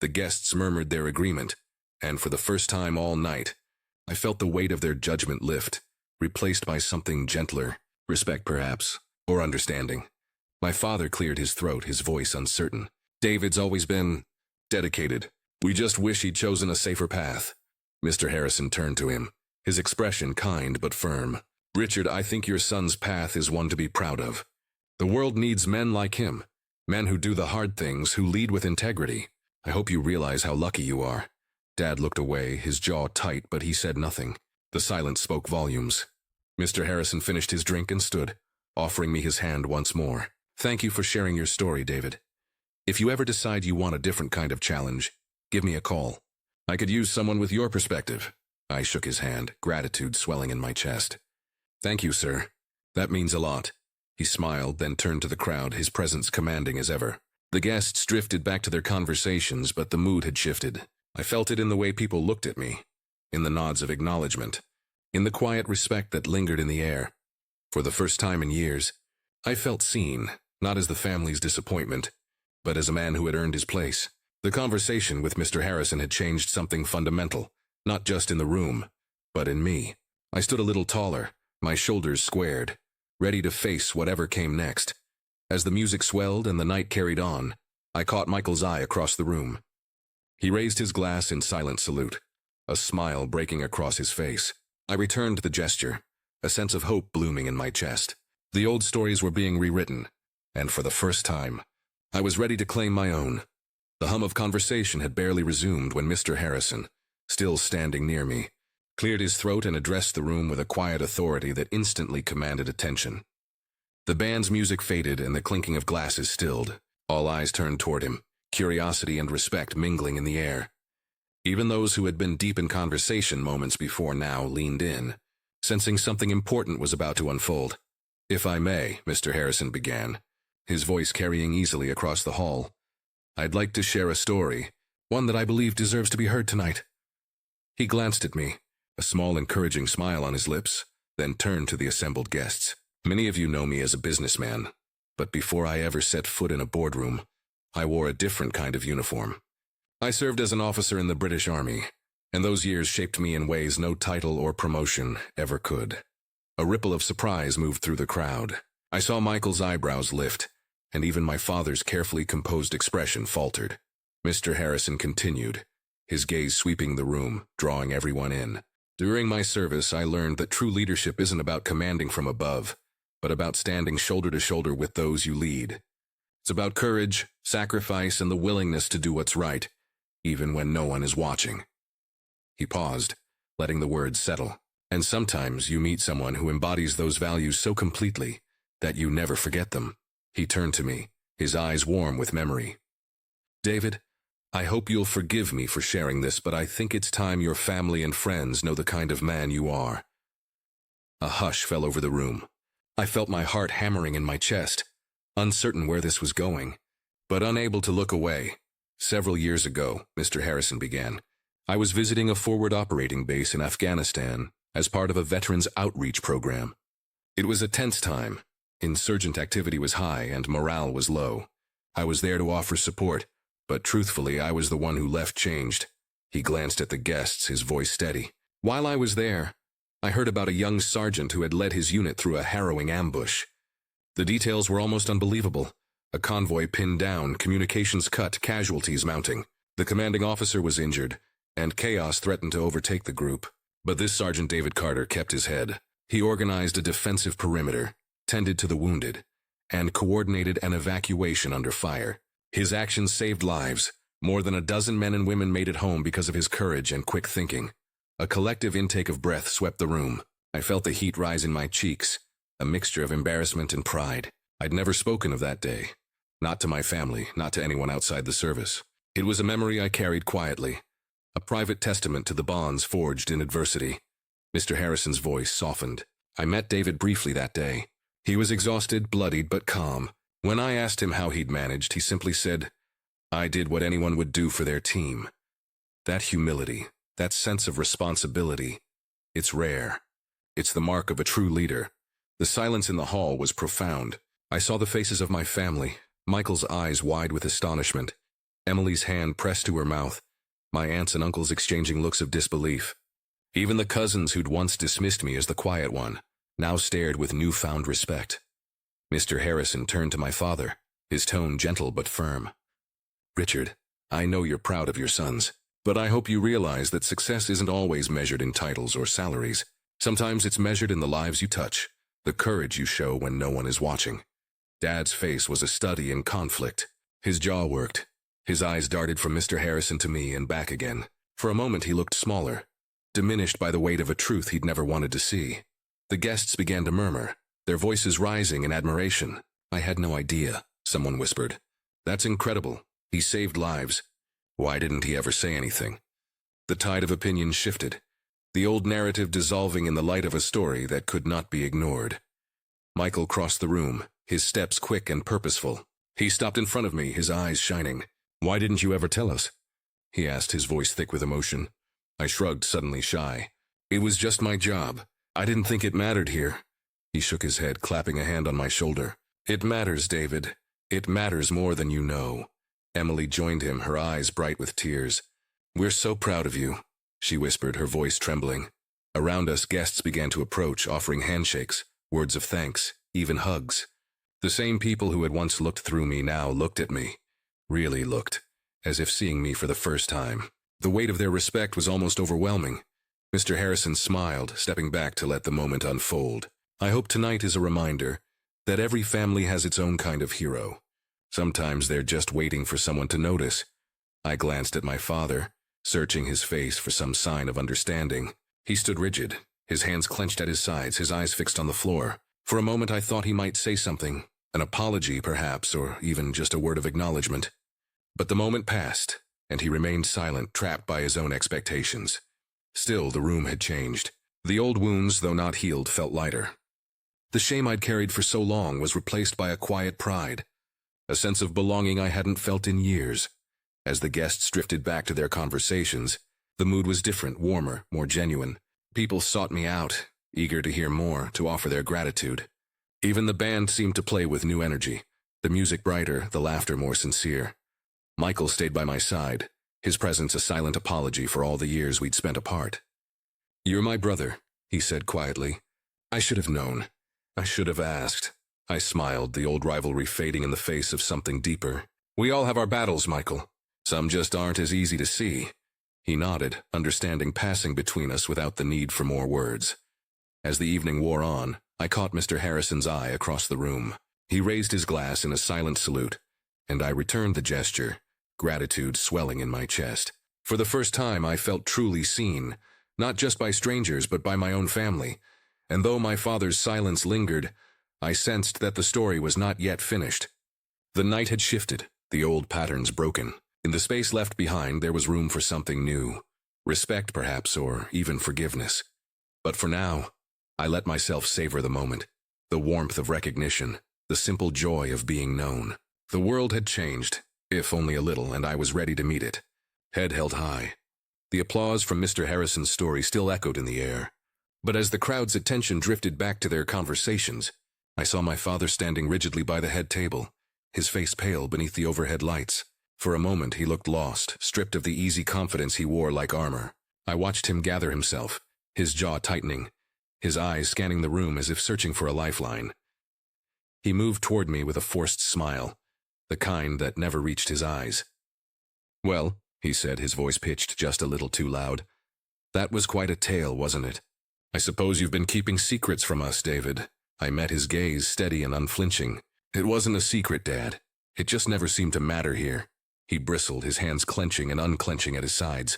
The guests murmured their agreement, and for the first time all night, I felt the weight of their judgment lift, replaced by something gentler, respect perhaps, or understanding. My father cleared his throat, his voice uncertain. David's always been dedicated. We just wish he'd chosen a safer path. Mr. Harrison turned to him, his expression kind but firm. Richard, I think your son's path is one to be proud of. The world needs men like him, men who do the hard things, who lead with integrity. I hope you realize how lucky you are. Dad looked away, his jaw tight, but he said nothing. The silence spoke volumes. Mr. Harrison finished his drink and stood, offering me his hand once more. Thank you for sharing your story, David. If you ever decide you want a different kind of challenge, give me a call. I could use someone with your perspective. I shook his hand, gratitude swelling in my chest. Thank you, sir. That means a lot. He smiled, then turned to the crowd, his presence commanding as ever. The guests drifted back to their conversations, but the mood had shifted. I felt it in the way people looked at me, in the nods of acknowledgement, in the quiet respect that lingered in the air. For the first time in years, I felt seen, not as the family's disappointment, but as a man who had earned his place. The conversation with Mr. Harrison had changed something fundamental, not just in the room, but in me. I stood a little taller, my shoulders squared, ready to face whatever came next. As the music swelled and the night carried on, I caught Michael's eye across the room. He raised his glass in silent salute, a smile breaking across his face. I returned the gesture, a sense of hope blooming in my chest. The old stories were being rewritten, and for the first time, I was ready to claim my own. The hum of conversation had barely resumed when Mr. Harrison, still standing near me, cleared his throat and addressed the room with a quiet authority that instantly commanded attention. The band's music faded and the clinking of glasses stilled. All eyes turned toward him, curiosity and respect mingling in the air. Even those who had been deep in conversation moments before now leaned in, sensing something important was about to unfold. "If I may," Mr. Harrison began, his voice carrying easily across the hall, "I'd like to share a story, one that I believe deserves to be heard tonight." He glanced at me, a small encouraging smile on his lips, then turned to the assembled guests. "Many of you know me as a businessman, but before I ever set foot in a boardroom, I wore a different kind of uniform. I served as an officer in the British Army, and those years shaped me in ways no title or promotion ever could." A ripple of surprise moved through the crowd. I saw Michael's eyebrows lift, and even my father's carefully composed expression faltered. Mr. Harrison continued, his gaze sweeping the room, drawing everyone in. "During my service, I learned that true leadership isn't about commanding from above, but about standing shoulder to shoulder with those you lead. It's about courage, sacrifice, and the willingness to do what's right, even when no one is watching." He paused, letting the words settle. "And sometimes you meet someone who embodies those values so completely that you never forget them." He turned to me, his eyes warm with memory. "David, I hope you'll forgive me for sharing this, but I think it's time your family and friends know the kind of man you are." A hush fell over the room. I felt my heart hammering in my chest, uncertain where this was going, but unable to look away. "Several years ago," Mr. Harrison began, "I was visiting a forward operating base in Afghanistan as part of a veterans outreach program. It was a tense time. Insurgent activity was high and morale was low. I was there to offer support, but truthfully, I was the one who left changed." He glanced at the guests, his voice steady. "While I was there, I heard about a young sergeant who had led his unit through a harrowing ambush. The details were almost unbelievable. A convoy pinned down, communications cut, casualties mounting. The commanding officer was injured, and chaos threatened to overtake the group. But this Sergeant David Carter kept his head. He organized a defensive perimeter, tended to the wounded, and coordinated an evacuation under fire. His actions saved lives. More than a dozen men and women made it home because of his courage and quick thinking. A collective intake of breath swept the room. I felt the heat rise in my cheeks, a mixture of embarrassment and pride. I'd never spoken of that day. Not to my family, not to anyone outside the service. It was a memory I carried quietly, a private testament to the bonds forged in adversity. Mr. Harrison's voice softened. "I met David briefly that day. He was exhausted, bloodied, but calm. When I asked him how he'd managed, he simply said, 'I did what anyone would do for their team.' That humility, that sense of responsibility, it's rare. It's the mark of a true leader." The silence in the hall was profound. I saw the faces of my family, Michael's eyes wide with astonishment, Emily's hand pressed to her mouth, my aunts and uncles exchanging looks of disbelief. Even the cousins who'd once dismissed me as the quiet one now stared with newfound respect. Mr. Harrison turned to my father, his tone gentle but firm. "Richard, I know you're proud of your sons, but I hope you realize that success isn't always measured in titles or salaries. Sometimes it's measured in the lives you touch, the courage you show when no one is watching." Dad's face was a study in conflict. His jaw worked. His eyes darted from Mr. Harrison to me and back again. For a moment he looked smaller, diminished by the weight of a truth he'd never wanted to see. The guests began to murmur, their voices rising in admiration. "I had no idea," someone whispered. "That's incredible. He saved lives. Why didn't he ever say anything?" The tide of opinion shifted. the old narrative dissolving in the light of a story that could not be ignored. Michael crossed the room, his steps quick and purposeful. He stopped in front of me, his eyes shining. "Why didn't you ever tell us?" he asked, his voice thick with emotion. I shrugged, suddenly shy. "It was just my job. I didn't think it mattered here." He shook his head, clapping a hand on my shoulder. "It matters, David. It matters more than you know." Emily joined him, her eyes bright with tears. "We're so proud of you," she whispered, her voice trembling. Around us, guests began to approach, offering handshakes, words of thanks, even hugs. The same people who had once looked through me now looked at me. Really looked, as if seeing me for the first time. The weight of their respect was almost overwhelming. Mr. Harrison smiled, stepping back to let the moment unfold. "I hope tonight is a reminder that every family has its own kind of hero. Sometimes they're just waiting for someone to notice." I glanced at my father, searching his face for some sign of understanding. He stood rigid, his hands clenched at his sides, his eyes fixed on the floor. For a moment I thought he might say something, an apology perhaps, or even just a word of acknowledgement. But the moment passed, and he remained silent, trapped by his own expectations. Still, the room had changed. The old wounds, though not healed, felt lighter. The shame I'd carried for so long was replaced by a quiet pride, a sense of belonging I hadn't felt in years. As the guests drifted back to their conversations, the mood was different, warmer, more genuine. People sought me out, eager to hear more, to offer their gratitude. Even the band seemed to play with new energy, the music brighter, the laughter more sincere. Michael stayed by my side, his presence a silent apology for all the years we'd spent apart. "You're my brother," he said quietly. "I should have known. I should have asked." I smiled, the old rivalry fading in the face of something deeper. "We all have our battles, Michael. Some just aren't as easy to see." He nodded, understanding passing between us without the need for more words. As the evening wore on, I caught Mr. Harrison's eye across the room. He raised his glass in a silent salute, and I returned the gesture, gratitude swelling in my chest. For the first time I felt truly seen, not just by strangers but by my own family, and though my father's silence lingered, I sensed that the story was not yet finished. The night had shifted, the old patterns broken. In the space left behind there was room for something new, respect perhaps, or even forgiveness. But for now, I let myself savor the moment, the warmth of recognition, the simple joy of being known. The world had changed, if only a little, and I was ready to meet it, head held high. The applause from Mr. Harrison's story still echoed in the air. But as the crowd's attention drifted back to their conversations, I saw my father standing rigidly by the head table, his face pale beneath the overhead lights. For a moment he looked lost, stripped of the easy confidence he wore like armor. I watched him gather himself, his jaw tightening, his eyes scanning the room as if searching for a lifeline. He moved toward me with a forced smile, the kind that never reached his eyes. "Well," he said, his voice pitched just a little too loud, "that was quite a tale, wasn't it? I suppose you've been keeping secrets from us, David." I met his gaze, steady and unflinching. "It wasn't a secret, Dad. It just never seemed to matter here." He bristled, his hands clenching and unclenching at his sides.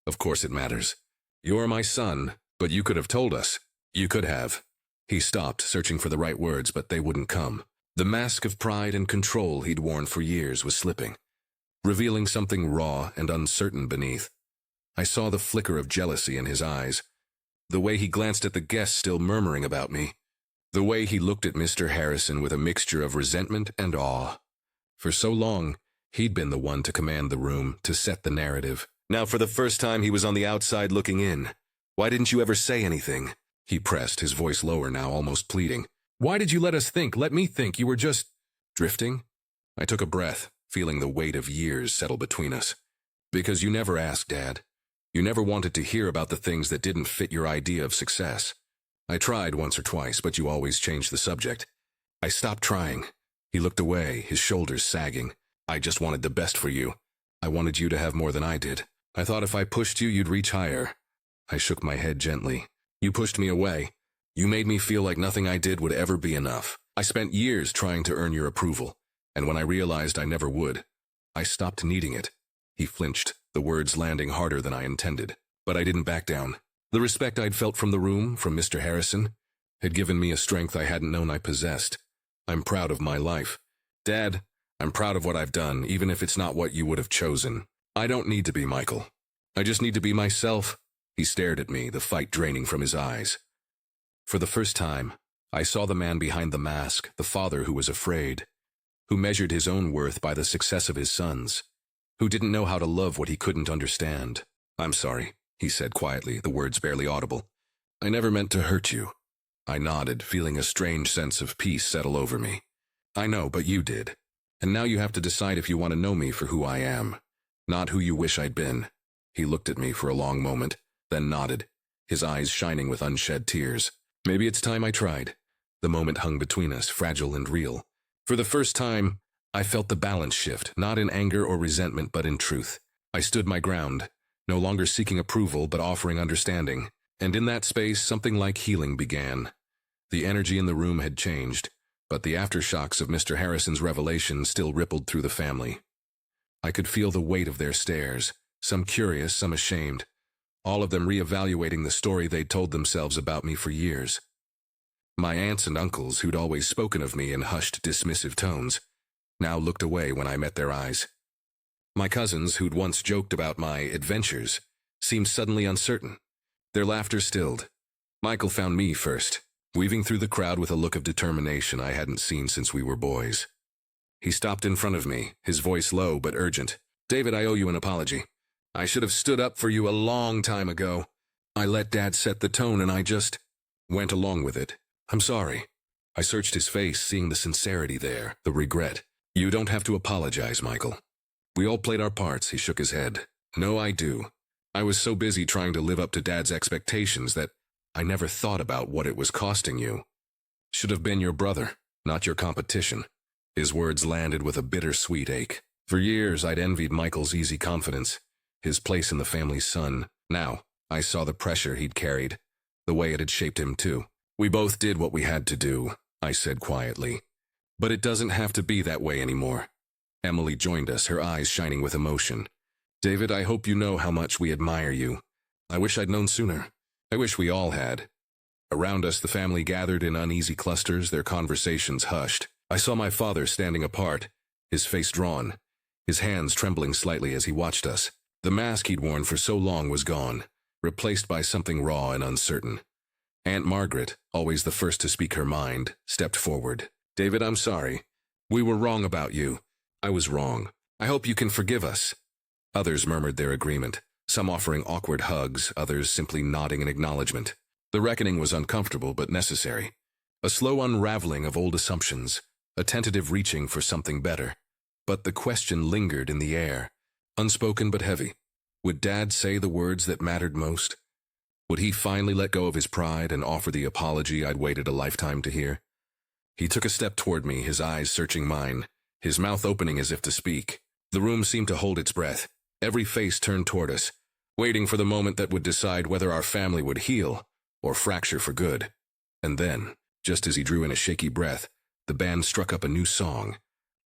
"Of course it matters. You're my son, but you could have told us. You could have." He stopped, searching for the right words, but they wouldn't come. The mask of pride and control he'd worn for years was slipping, revealing something raw and uncertain beneath. I saw the flicker of jealousy in his eyes, the way he glanced at the guests still murmuring about me, the way he looked at Mr. Harrison with a mixture of resentment and awe. For so long, he'd been the one to command the room, to set the narrative. Now for the first time he was on the outside looking in. "Why didn't you ever say anything?" he pressed, his voice lower now, almost pleading. "Why did you let me think you were just drifting?" I took a breath, feeling the weight of years settle between us. "Because you never asked, Dad. You never wanted to hear about the things that didn't fit your idea of success. I tried once or twice, but you always changed the subject. I stopped trying." He looked away, his shoulders sagging. "I just wanted the best for you. I wanted you to have more than I did. I thought if I pushed you, you'd reach higher." I shook my head gently. "You pushed me away. You made me feel like nothing I did would ever be enough. I spent years trying to earn your approval, and when I realized I never would, I stopped needing it." He flinched, the words landing harder than I intended. But I didn't back down. The respect I'd felt from the room, from Mr. Harrison, had given me a strength I hadn't known I possessed. "I'm proud of my life. Dad, I'm proud of what I've done, even if it's not what you would have chosen. I don't need to be Michael. I just need to be myself, He stared at me, the fight draining from his eyes. For the first time, I saw the man behind the mask, the father who was afraid, who measured his own worth by the success of his sons, who didn't know how to love what he couldn't understand. "I'm sorry," he said quietly, the words barely audible. "I never meant to hurt you." I nodded, feeling a strange sense of peace settle over me. "I know, but you did. And now you have to decide if you want to know me for who I am, not who you wish I'd been." He looked at me for a long moment, then nodded, his eyes shining with unshed tears. "Maybe it's time I tried." The moment hung between us, fragile and real. For the first time, I felt the balance shift, not in anger or resentment, but in truth. I stood my ground, no longer seeking approval but offering understanding, and in that space something like healing began. The energy in the room had changed, but the aftershocks of Mr. Harrison's revelation still rippled through the family. I could feel the weight of their stares, some curious, some ashamed, all of them reevaluating the story they'd told themselves about me for years. My aunts and uncles, who'd always spoken of me in hushed, dismissive tones, now looked away when I met their eyes. My cousins, who'd once joked about my adventures, seemed suddenly uncertain. Their laughter stilled. Michael found me first, weaving through the crowd with a look of determination I hadn't seen since we were boys. He stopped in front of me, his voice low but urgent. "David, I owe you an apology. I should have stood up for you a long time ago. I let Dad set the tone and I just went along with it. I'm sorry." I searched his face, seeing the sincerity there, the regret. "You don't have to apologize, Michael. We all played our parts," he shook his head. "No, I do. I was so busy trying to live up to Dad's expectations that I never thought about what it was costing you. Should have been your brother, not your competition." His words landed with a bittersweet ache. For years, I'd envied Michael's easy confidence, his place in the family's sun. Now, I saw the pressure he'd carried, the way it had shaped him too. "We both did what we had to do," I said quietly. "But it doesn't have to be that way anymore." Emily joined us, her eyes shining with emotion. "David, I hope you know how much we admire you. I wish I'd known sooner. I wish we all had." Around us, the family gathered in uneasy clusters, their conversations hushed. I saw my father standing apart, his face drawn, his hands trembling slightly as he watched us. The mask he'd worn for so long was gone, replaced by something raw and uncertain. Aunt Margaret, always the first to speak her mind, stepped forward. "David, I'm sorry. We were wrong about you. I was wrong. I hope you can forgive us." Others murmured their agreement, some offering awkward hugs, others simply nodding in acknowledgement. The reckoning was uncomfortable but necessary. A slow unraveling of old assumptions, a tentative reaching for something better. But the question lingered in the air, unspoken but heavy. Would Dad say the words that mattered most? Would he finally let go of his pride and offer the apology I'd waited a lifetime to hear? He took a step toward me, his eyes searching mine, his mouth opening as if to speak. The room seemed to hold its breath, every face turned toward us, waiting for the moment that would decide whether our family would heal or fracture for good. And then, just as he drew in a shaky breath, the band struck up a new song,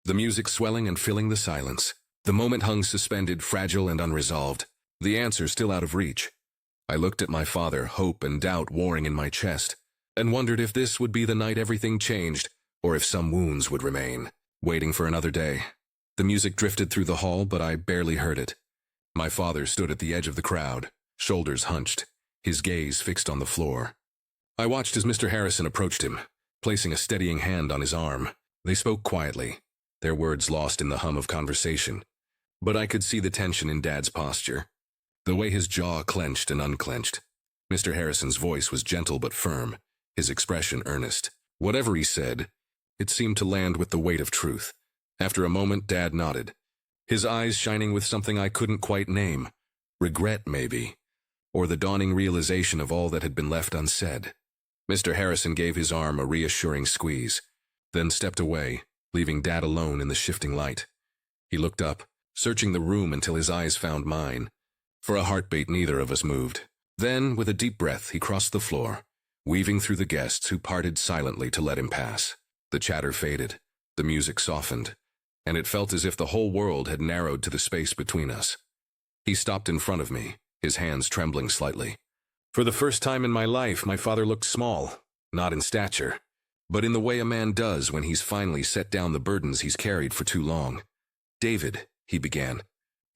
the music swelling and filling the silence. The moment hung suspended, fragile and unresolved, the answer still out of reach. I looked at my father, hope and doubt warring in my chest, and wondered if this would be the night everything changed, or if some wounds would remain, waiting for another day. The music drifted through the hall, but I barely heard it. My father stood at the edge of the crowd, shoulders hunched, his gaze fixed on the floor. I watched as Mr. Harrison approached him, placing a steadying hand on his arm. They spoke quietly, their words lost in the hum of conversation, but I could see the tension in Dad's posture, the way his jaw clenched and unclenched. Mr. Harrison's voice was gentle but firm, his expression earnest. Whatever he said, it seemed to land with the weight of truth. After a moment, Dad nodded, his eyes shining with something I couldn't quite name. Regret, maybe, or the dawning realization of all that had been left unsaid. Mr. Harrison gave his arm a reassuring squeeze, then stepped away, leaving Dad alone in the shifting light. He looked up, searching the room until his eyes found mine. For a heartbeat, neither of us moved. Then, with a deep breath, he crossed the floor, weaving through the guests who parted silently to let him pass. The chatter faded, the music softened, and it felt as if the whole world had narrowed to the space between us. He stopped in front of me, his hands trembling slightly. For the first time in my life, my father looked small, not in stature, but in the way a man does when he's finally set down the burdens he's carried for too long. "David," he began,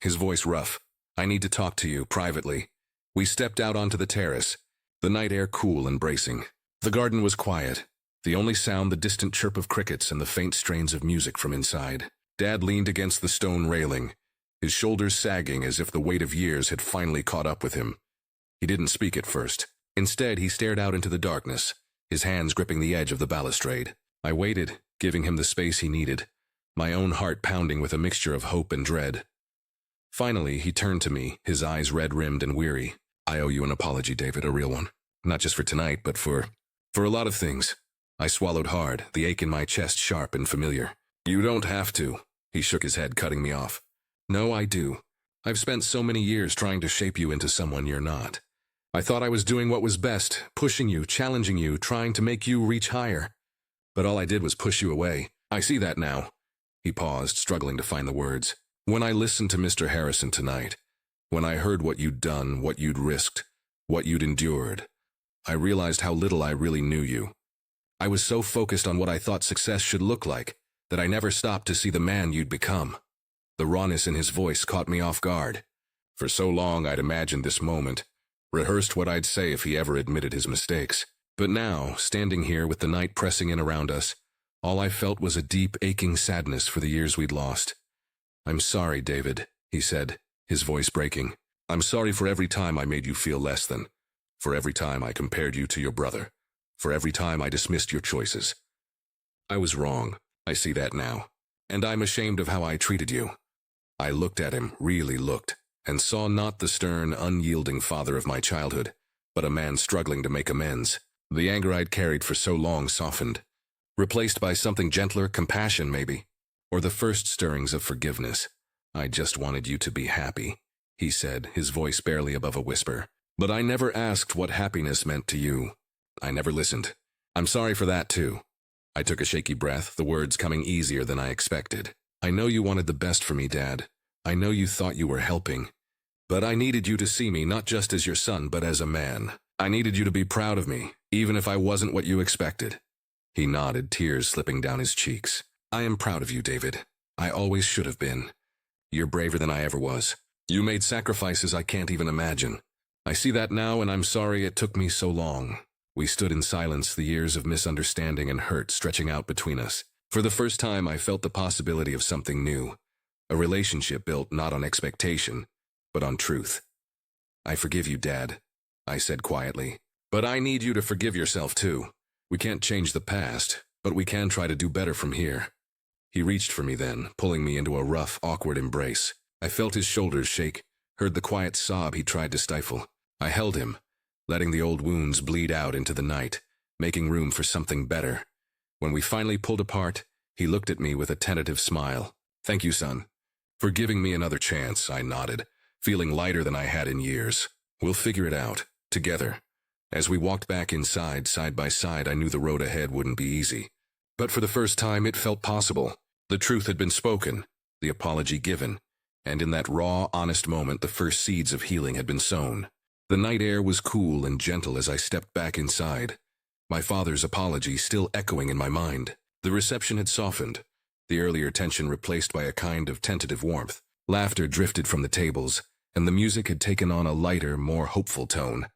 his voice rough, "I need to talk to you privately. We stepped out onto the terrace, the night air cool and bracing. The garden was quiet, the only sound the distant chirp of crickets and the faint strains of music from inside. Dad leaned against the stone railing, his shoulders sagging as if the weight of years had finally caught up with him. He didn't speak at first. Instead, he stared out into the darkness, his hands gripping the edge of the balustrade. I waited, giving him the space he needed, my own heart pounding with a mixture of hope and dread. Finally, he turned to me, his eyes red-rimmed and weary. "I owe you an apology, David, a real one. Not just for tonight, but for a lot of things." I swallowed hard, the ache in my chest sharp and familiar. "You don't have to," he shook his head, cutting me off. "No, I do. I've spent so many years trying to shape you into someone you're not. I thought I was doing what was best, pushing you, challenging you, trying to make you reach higher. But all I did was push you away. I see that now." He paused, struggling to find the words. "When I listened to Mr. Harrison tonight, when I heard what you'd done, what you'd risked, what you'd endured, I realized how little I really knew you. I was so focused on what I thought success should look like that I never stopped to see the man you'd become." The rawness in his voice caught me off guard. For so long I'd imagined this moment, rehearsed what I'd say if he ever admitted his mistakes. But now, standing here with the night pressing in around us, all I felt was a deep, aching sadness for the years we'd lost. "I'm sorry, David," he said, his voice breaking. "I'm sorry for every time I made you feel less than, for every time I compared you to your brother, for every time I dismissed your choices. I was wrong. I see that now. And I'm ashamed of how I treated you." I looked at him, really looked, and saw not the stern, unyielding father of my childhood, but a man struggling to make amends. The anger I'd carried for so long softened, replaced by something gentler, compassion maybe, or the first stirrings of forgiveness. "I just wanted you to be happy," he said, his voice barely above a whisper. "But I never asked what happiness meant to you. I never listened. I'm sorry for that too." I took a shaky breath, the words coming easier than I expected. "I know you wanted the best for me, Dad. I know you thought you were helping. But I needed you to see me not just as your son, but as a man. I needed you to be proud of me, even if I wasn't what you expected." He nodded, tears slipping down his cheeks. "I am proud of you, David. I always should have been. You're braver than I ever was. You made sacrifices I can't even imagine. I see that now, and I'm sorry it took me so long." We stood in silence, the years of misunderstanding and hurt stretching out between us. For the first time, I felt the possibility of something new. A relationship built not on expectation, but on truth. "I forgive you, Dad," I said quietly. "But I need you to forgive yourself too. We can't change the past, but we can try to do better from here." He reached for me then, pulling me into a rough, awkward embrace. I felt his shoulders shake, heard the quiet sob he tried to stifle. I held him, letting the old wounds bleed out into the night, making room for something better. When we finally pulled apart, he looked at me with a tentative smile. "Thank you, son. For giving me another chance," I nodded, feeling lighter than I had in years. "We'll figure it out, together." As we walked back inside, side by side, I knew the road ahead wouldn't be easy. But for the first time, it felt possible. The truth had been spoken, the apology given, and in that raw, honest moment, the first seeds of healing had been sown. The night air was cool and gentle as I stepped back inside, my father's apology still echoing in my mind. The reception had softened, the earlier tension replaced by a kind of tentative warmth. Laughter drifted from the tables, and the music had taken on a lighter, more hopeful tone.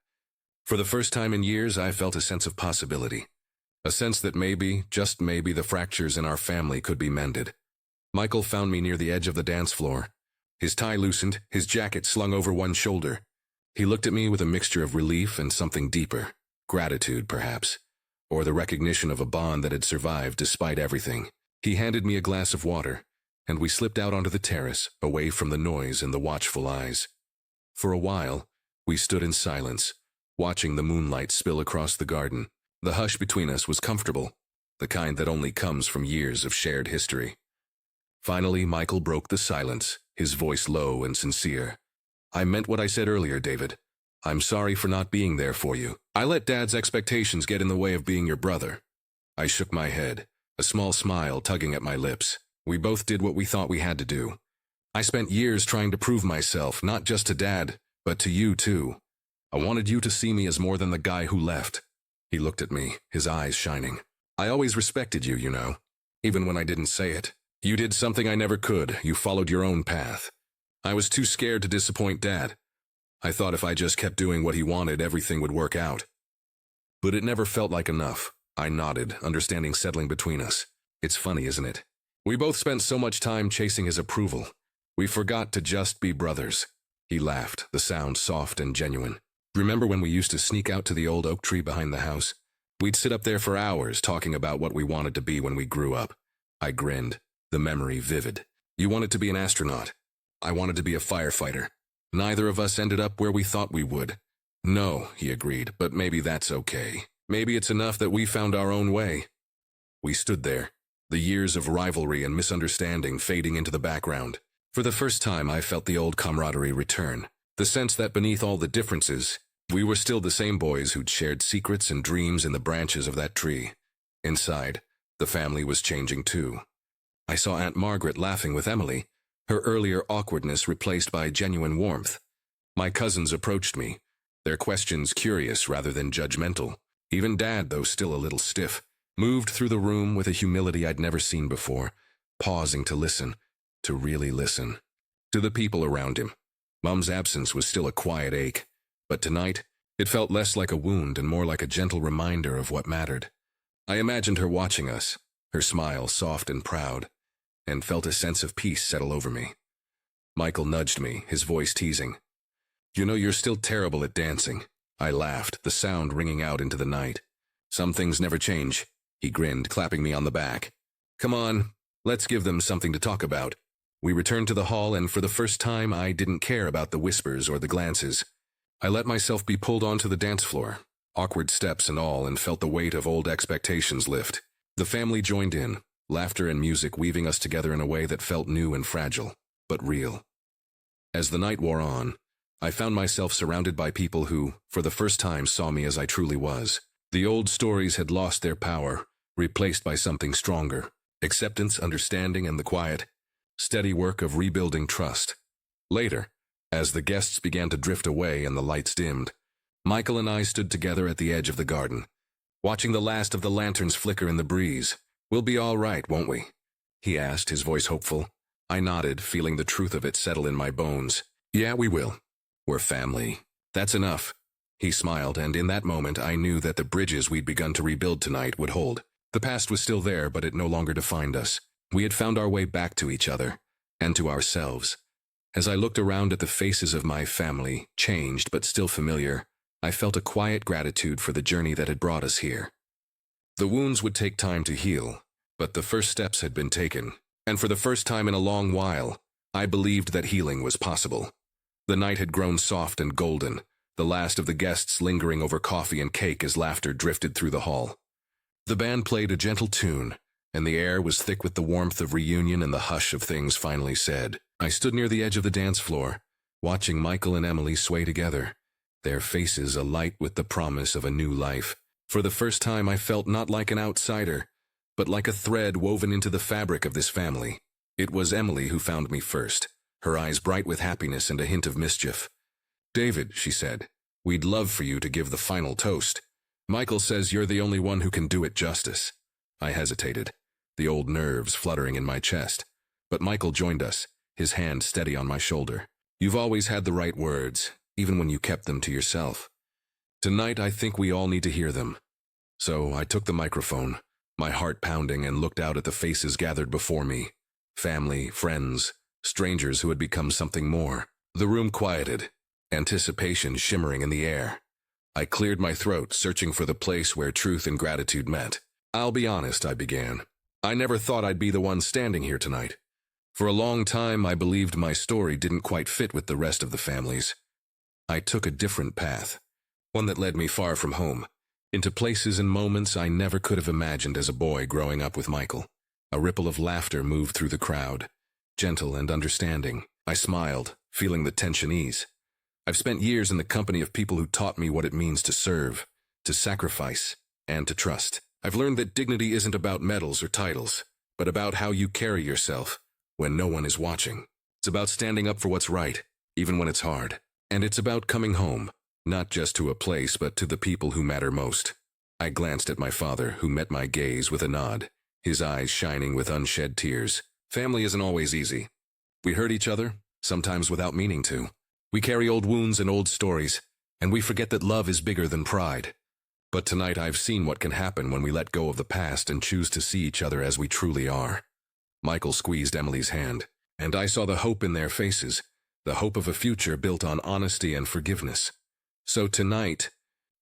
For the first time in years, I felt a sense of possibility. A sense that maybe, just maybe, the fractures in our family could be mended. Michael found me near the edge of the dance floor. His tie loosened, his jacket slung over one shoulder. He looked at me with a mixture of relief and something deeper. Gratitude, perhaps, or the recognition of a bond that had survived despite everything. He handed me a glass of water, and we slipped out onto the terrace, away from the noise and the watchful eyes. For a while, we stood in silence, watching the moonlight spill across the garden. The hush between us was comfortable, the kind that only comes from years of shared history. Finally, Michael broke the silence, his voice low and sincere. "I meant what I said earlier, David. I'm sorry for not being there for you. I let Dad's expectations get in the way of being your brother." I shook my head, a small smile tugging at my lips. We both did what we thought we had to do. I spent years trying to prove myself, not just to Dad, but to you too. I wanted you to see me as more than the guy who left. He looked at me, his eyes shining. "I always respected you, you know, even when I didn't say it. You did something I never could. You followed your own path. I was too scared to disappoint Dad. I thought if I just kept doing what he wanted, everything would work out. But it never felt like enough. I nodded, understanding settling between us. It's funny, isn't it? We both spent so much time chasing his approval. We forgot to just be brothers. He laughed, the sound soft and genuine. Remember when we used to sneak out to the old oak tree behind the house? We'd sit up there for hours talking about what we wanted to be when we grew up. I grinned, the memory vivid. You wanted to be an astronaut. I wanted to be a firefighter. Neither of us ended up where we thought we would. No, he agreed, but maybe that's okay. Maybe it's enough that we found our own way. We stood there, the years of rivalry and misunderstanding fading into the background. For the first time, I felt the old camaraderie return. The sense that beneath all the differences, we were still the same boys who'd shared secrets and dreams in the branches of that tree. Inside, the family was changing too. I saw Aunt Margaret laughing with Emily, her earlier awkwardness replaced by genuine warmth. My cousins approached me, their questions curious rather than judgmental. Even Dad, though still a little stiff, moved through the room with a humility I'd never seen before, pausing to listen, to really listen. To the people around him. Mum's absence was still a quiet ache, but tonight, it felt less like a wound and more like a gentle reminder of what mattered. I imagined her watching us, her smile soft and proud, and felt a sense of peace settle over me. Michael nudged me, his voice teasing. You know you're still terrible at dancing. I laughed, the sound ringing out into the night. Some things never change, he grinned, clapping me on the back. Come on, let's give them something to talk about. We returned to the hall, and for the first time I didn't care about the whispers or the glances. I let myself be pulled onto the dance floor, awkward steps and all, and felt the weight of old expectations lift. The family joined in, laughter and music weaving us together in a way that felt new and fragile, but real. As the night wore on, I found myself surrounded by people who, for the first time, saw me as I truly was. The old stories had lost their power, replaced by something stronger. Acceptance, understanding, and the quiet, steady work of rebuilding trust. Later, as the guests began to drift away and the lights dimmed, Michael and I stood together at the edge of the garden, watching the last of the lanterns flicker in the breeze. We'll be all right, won't we? He asked, his voice hopeful. I nodded, feeling the truth of it settle in my bones. Yeah, we will. We're family. That's enough. He smiled, and in that moment I knew that the bridges we'd begun to rebuild tonight would hold. The past was still there, but it no longer defined us. We had found our way back to each other, and to ourselves. As I looked around at the faces of my family, changed but still familiar, I felt a quiet gratitude for the journey that had brought us here. The wounds would take time to heal, but the first steps had been taken, and for the first time in a long while, I believed that healing was possible. The night had grown soft and golden, the last of the guests lingering over coffee and cake as laughter drifted through the hall. The band played a gentle tune, and the air was thick with the warmth of reunion and the hush of things finally said. I stood near the edge of the dance floor, watching Michael and Emily sway together, their faces alight with the promise of a new life. For the first time I felt not like an outsider, but like a thread woven into the fabric of this family. It was Emily who found me first, her eyes bright with happiness and a hint of mischief. David, she said, we'd love for you to give the final toast. Michael says you're the only one who can do it justice. I hesitated, the old nerves fluttering in my chest. But Michael joined us, his hand steady on my shoulder. You've always had the right words, even when you kept them to yourself. Tonight I think we all need to hear them. So I took the microphone, my heart pounding, and looked out at the faces gathered before me. Family, friends, strangers who had become something more. The room quieted, anticipation shimmering in the air. I cleared my throat, searching for the place where truth and gratitude met. I'll be honest, I began. I never thought I'd be the one standing here tonight. For a long time, I believed my story didn't quite fit with the rest of the family's. I took a different path, one that led me far from home, into places and moments I never could have imagined as a boy growing up with Michael. A ripple of laughter moved through the crowd, gentle and understanding. I smiled, feeling the tension ease. I've spent years in the company of people who taught me what it means to serve, to sacrifice, and to trust. I've learned that dignity isn't about medals or titles, but about how you carry yourself when no one is watching. It's about standing up for what's right, even when it's hard. And it's about coming home, not just to a place, but to the people who matter most. I glanced at my father, who met my gaze with a nod, his eyes shining with unshed tears. Family isn't always easy. We hurt each other, sometimes without meaning to. We carry old wounds and old stories, and we forget that love is bigger than pride. But tonight I've seen what can happen when we let go of the past and choose to see each other as we truly are. Michael squeezed Emily's hand, and I saw the hope in their faces, the hope of a future built on honesty and forgiveness. So tonight,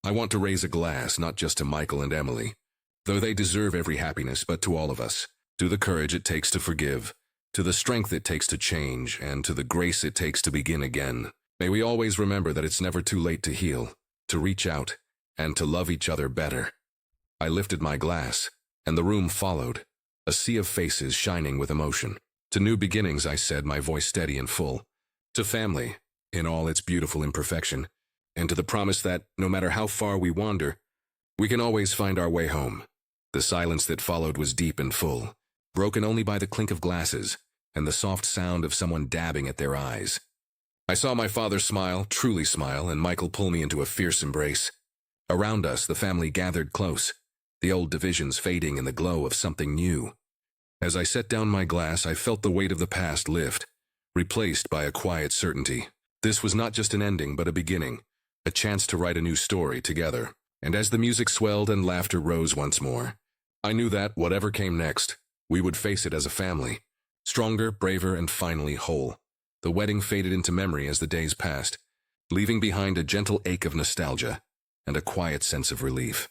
I want to raise a glass not just to Michael and Emily, though they deserve every happiness, but to all of us, to the courage it takes to forgive, to the strength it takes to change, and to the grace it takes to begin again. May we always remember that it's never too late to heal, to reach out, and to love each other better. I lifted my glass, and the room followed, a sea of faces shining with emotion. To new beginnings, I said, my voice steady and full. To family, in all its beautiful imperfection, and to the promise that, no matter how far we wander, we can always find our way home. The silence that followed was deep and full, broken only by the clink of glasses and the soft sound of someone dabbing at their eyes. I saw my father smile, truly smile, and Michael pull me into a fierce embrace. Around us, the family gathered close, the old divisions fading in the glow of something new. As I set down my glass, I felt the weight of the past lift, replaced by a quiet certainty. This was not just an ending, but a beginning, a chance to write a new story together. And as the music swelled and laughter rose once more, I knew that, whatever came next, we would face it as a family, stronger, braver, and finally whole. The wedding faded into memory as the days passed, leaving behind a gentle ache of nostalgia and a quiet sense of relief.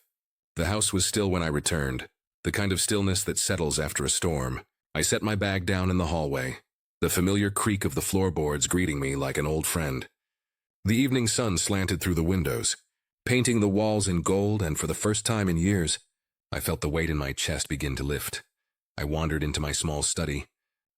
The house was still when I returned, the kind of stillness that settles after a storm. I set my bag down in the hallway, the familiar creak of the floorboards greeting me like an old friend. The evening sun slanted through the windows, painting the walls in gold, and for the first time in years, I felt the weight in my chest begin to lift. I wandered into my small study,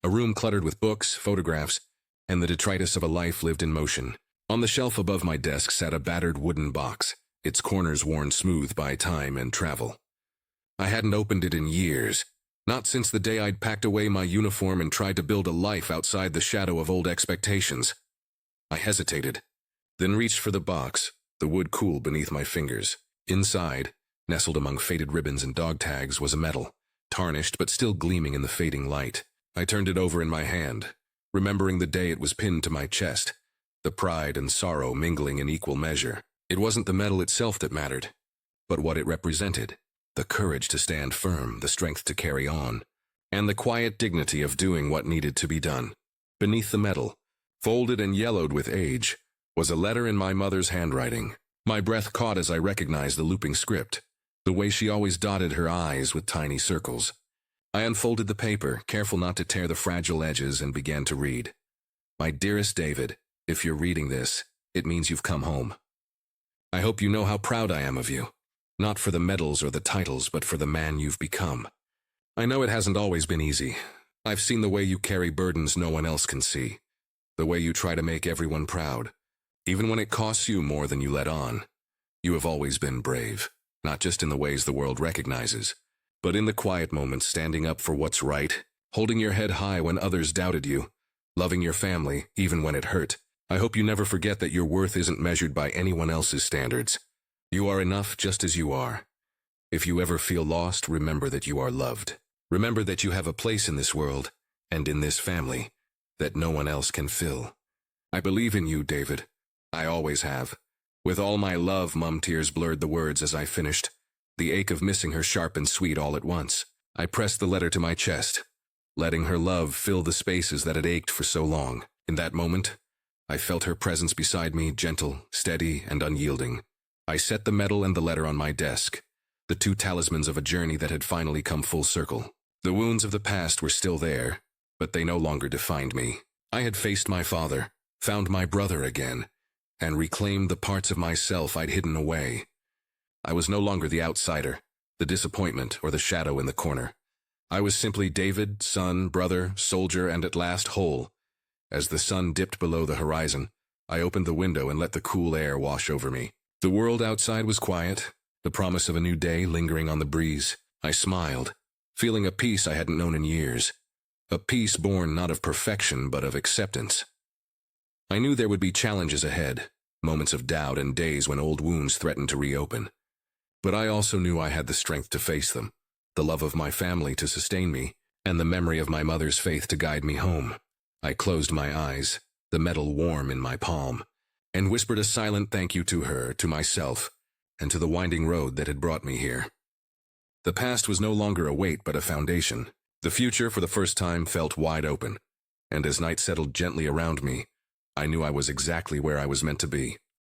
a room cluttered with books, photographs, and the detritus of a life lived in motion. On the shelf above my desk sat a battered wooden box, its corners worn smooth by time and travel. I hadn't opened it in years, not since the day I'd packed away my uniform and tried to build a life outside the shadow of old expectations. I hesitated, then reached for the box, the wood cool beneath my fingers. Inside, nestled among faded ribbons and dog tags, was a medal, tarnished but still gleaming in the fading light. I turned it over in my hand, remembering the day it was pinned to my chest, the pride and sorrow mingling in equal measure. It wasn't the medal itself that mattered, but what it represented, the courage to stand firm, the strength to carry on, and the quiet dignity of doing what needed to be done. Beneath the medal, folded and yellowed with age, was a letter in my mother's handwriting. My breath caught as I recognized the looping script, the way she always dotted her I's with tiny circles. I unfolded the paper, careful not to tear the fragile edges, and began to read. My dearest David, if you're reading this, it means you've come home. I hope you know how proud I am of you, not for the medals or the titles, but for the man you've become. I know it hasn't always been easy. I've seen the way you carry burdens no one else can see, the way you try to make everyone proud, even when it costs you more than you let on. You have always been brave, not just in the ways the world recognizes, but in the quiet moments, standing up for what's right, holding your head high when others doubted you, loving your family even when it hurt. I hope you never forget that your worth isn't measured by anyone else's standards. You are enough just as you are. If you ever feel lost, remember that you are loved. Remember that you have a place in this world, and in this family, that no one else can fill. I believe in you, David. I always have. With all my love, Mum. Tears blurred the words as I finished, the ache of missing her sharp and sweet all at once. I pressed the letter to my chest, letting her love fill the spaces that had ached for so long. In that moment, I felt her presence beside me, gentle, steady, and unyielding. I set the medal and the letter on my desk, the two talismans of a journey that had finally come full circle. The wounds of the past were still there, but they no longer defined me. I had faced my father, found my brother again, and reclaimed the parts of myself I'd hidden away. I was no longer the outsider, the disappointment, or the shadow in the corner. I was simply David, son, brother, soldier, and at last whole. As the sun dipped below the horizon, I opened the window and let the cool air wash over me. The world outside was quiet, the promise of a new day lingering on the breeze. I smiled, feeling a peace I hadn't known in years. A peace born not of perfection, but of acceptance. I knew there would be challenges ahead, moments of doubt and days when old wounds threatened to reopen. But I also knew I had the strength to face them, the love of my family to sustain me, and the memory of my mother's faith to guide me home. I closed my eyes, the metal warm in my palm, and whispered a silent thank you to her, to myself, and to the winding road that had brought me here. The past was no longer a weight but a foundation. The future, for the first time, felt wide open, and as night settled gently around me, I knew I was exactly where I was meant to be.